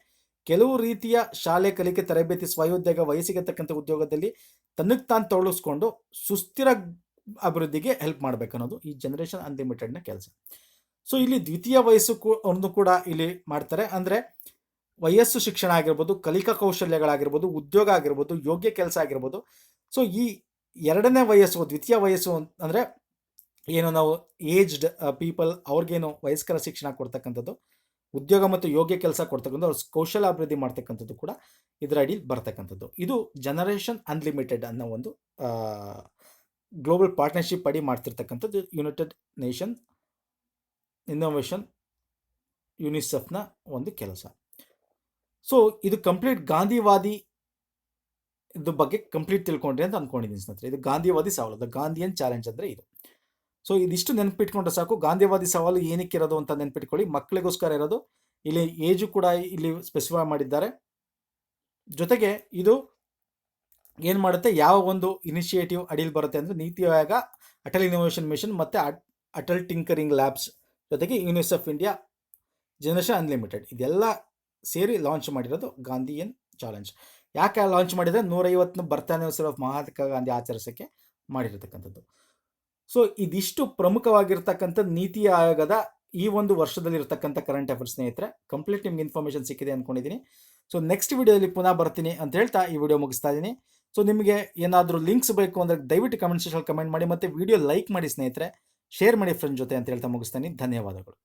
ಕೆಲವು ರೀತಿಯ ಶಾಲೆ ಕಲಿಕೆ ತರಬೇತಿ ಸ್ವಯೋದ್ಯೋಗ ವಯಸ್ಸಿಗೆ ತಕ್ಕಂಥ ಉದ್ಯೋಗದಲ್ಲಿ ತನ್ನಕ್ಕೆ ತಾನು ತೊಡಗಿಸ್ಕೊಂಡು ಸುಸ್ಥಿರ ಅಭಿವೃದ್ಧಿಗೆ ಹೆಲ್ಪ್ ಮಾಡಬೇಕನ್ನೋದು ಈ ಜನರೇಷನ್ ಅನ್ಲಿಮಿಟೆಡ್ನ ಕೆಲಸ. ಸೊ ಇಲ್ಲಿ ದ್ವಿತೀಯ ವಯಸ್ಸು ಒಂದು ಕೂಡ ಇಲ್ಲಿ ಮಾಡ್ತಾರೆ. ಅಂದರೆ ವಯಸ್ಸು ಶಿಕ್ಷಣ ಆಗಿರ್ಬೋದು, ಕಲಿಕಾ ಕೌಶಲ್ಯಗಳಾಗಿರ್ಬೋದು, ಉದ್ಯೋಗ ಆಗಿರ್ಬೋದು, ಯೋಗ್ಯ ಕೆಲಸ ಆಗಿರ್ಬೋದು. ಸೊ ಈ ಎರಡನೇ ವಯಸ್ಸು ದ್ವಿತೀಯ ವಯಸ್ಸು ಅಂದರೆ ಏನು ನಾವು ಏಜ್ಡ್ ಪೀಪಲ್ ಅವ್ರಿಗೇನು ವಯಸ್ಕರ ಶಿಕ್ಷಣ ಕೊಡ್ತಕ್ಕಂಥದ್ದು, ಉದ್ಯೋಗ ಮತ್ತು ಯೋಗ್ಯ ಕೆಲಸ ಕೊಡ್ತಕ್ಕಂಥದ್ದು, ಅವ್ರ ಕೌಶಲ ಅಭಿವೃದ್ಧಿ ಮಾಡ್ತಕ್ಕಂಥದ್ದು ಕೂಡ ಇದರ ಅಡಿ ಬರ್ತಕ್ಕಂಥದ್ದು. ಇದು ಜನರೇಷನ್ ಅನ್ಲಿಮಿಟೆಡ್ ಅನ್ನೋ ಒಂದು ಗ್ಲೋಬಲ್ ಪಾರ್ಟ್ನರ್ಶಿಪ್ ಅಡಿ ಮಾಡ್ತಿರ್ತಕ್ಕಂಥದ್ದು ಯುನೈಟೆಡ್ ನೇಷನ್ ಇನ್ನೋವೇಷನ್ ಯುನಿಸೆಫ್ನ ಒಂದು ಕೆಲಸ. ಸೊ ಇದು ಕಂಪ್ಲೀಟ್ ಗಾಂಧಿವಾದಿ ಇದ್ರ ಬಗ್ಗೆ ಕಂಪ್ಲೀಟ್ ತಿಳ್ಕೊಂಡ್ರಿ ಅಂತ ಅಂದ್ಕೊಂಡಿದ್ದೀನಿ ಸ್ನೇಹಿತರೆ. ಇದು ಗಾಂಧಿವಾದಿ ಸವಾಲು, ದ ಗಾಂಧಿಯನ್ ಚಾಲೆಂಜ್ ಅಂದರೆ ಇದು. ಸೊ ಇದಿಷ್ಟು ನೆನ್ಪಿಟ್ಕೊಂಡ್ರೆ ಸಾಕು. ಗಾಂಧಿವಾದಿ ಸವಾಲು ಏನಕ್ಕೆ ಇರೋದು ಅಂತ ನೆನ್ಪಿಟ್ಕೊಳ್ಳಿ. ಮಕ್ಕಳಿಗೋಸ್ಕರ ಇರೋದು. ಇಲ್ಲಿ ಏಜು ಕೂಡ ಇಲ್ಲಿ ಸ್ಪೆಸಿಫೈ ಮಾಡಿದ್ದಾರೆ. ಜೊತೆಗೆ ಇದು ಏನು ಮಾಡುತ್ತೆ, ಯಾವ ಒಂದು ಇನಿಷಿಯೇಟಿವ್ ಅಡಿಯಲ್ಲಿ ಬರುತ್ತೆ ಅಂದರೆ ನೀತಿ ಆಯೋಗ, ಅಟಲ್ ಇನ್ನೋವೇಷನ್ ಮಿಷನ್ ಮತ್ತು ಅಟಲ್ ಟಿಂಕರಿಂಗ್ ಲ್ಯಾಬ್ಸ್ ಜೊತೆಗೆ ಯುನಿಸೆಫ್ ಇಂಡಿಯಾ ಜನರೇಷನ್ ಅನ್ಲಿಮಿಟೆಡ್ ಇದೆಲ್ಲ ಸೇರಿ ಲಾಂಚ್ ಮಾಡಿರೋದು ಗಾಂಧಿಯನ್ ಚಾಲೆಂಜ್. ಯಾಕೆ ಲಾಂಚ್ ಮಾಡಿದರೆ 150ನೇ birth anniversary of Mahatma Gandhi ಆಚರಿಸೋಕ್ಕೆ ಮಾಡಿರತಕ್ಕಂಥದ್ದು. ಸೊ ಇದಿಷ್ಟು ಪ್ರಮುಖವಾಗಿರ್ತಕ್ಕಂಥ ನೀತಿ ಆಯೋಗದ ಈ ಒಂದು ವರ್ಷದಲ್ಲಿ ಇರತಕ್ಕಂಥ ಕರೆಂಟ್ ಅಫೇರ್ಸ್ ಸ್ನೇಹಿತರೆ. ಕಂಪ್ಲೀಟ್ ನಿಮ್ಗೆ ಇನ್ಫಾರ್ಮೇಷನ್ ಸಿಕ್ಕಿದೆ ಅಂದ್ಕೊಂಡಿದ್ದೀನಿ. ಸೊ ನೆಕ್ಸ್ಟ್ ವಿಡಿಯೋದಲ್ಲಿ ಪುನಃ ಬರ್ತೀನಿ ಅಂತ ಹೇಳ್ತಾ ಈ ವಿಡಿಯೋ ಮುಗಿಸ್ತಾ ಇದ್ದೀನಿ. ಸೊ ನಿಮಗೆ ಏನಾದರೂ ಲಿಂಕ್ಸ್ ಬೇಕು ಅಂದರೆ ದಯವಿಟ್ಟು ಕಮೆಂಟ್ ಸೆಕ್ಷನ್ ಕಮೆಂಟ್ ಮಾಡಿ, ಮತ್ತು ವಿಡಿಯೋ ಲೈಕ್ ಮಾಡಿ ಸ್ನೇಹಿತರೆ, ಶೇರ್ ಮಾಡಿ ಫ್ರೆಂಡ್ ಜೊತೆ ಅಂತ ಹೇಳ್ತಾ ಮುಗಿಸ್ತೀನಿ. ಧನ್ಯವಾದಗಳು.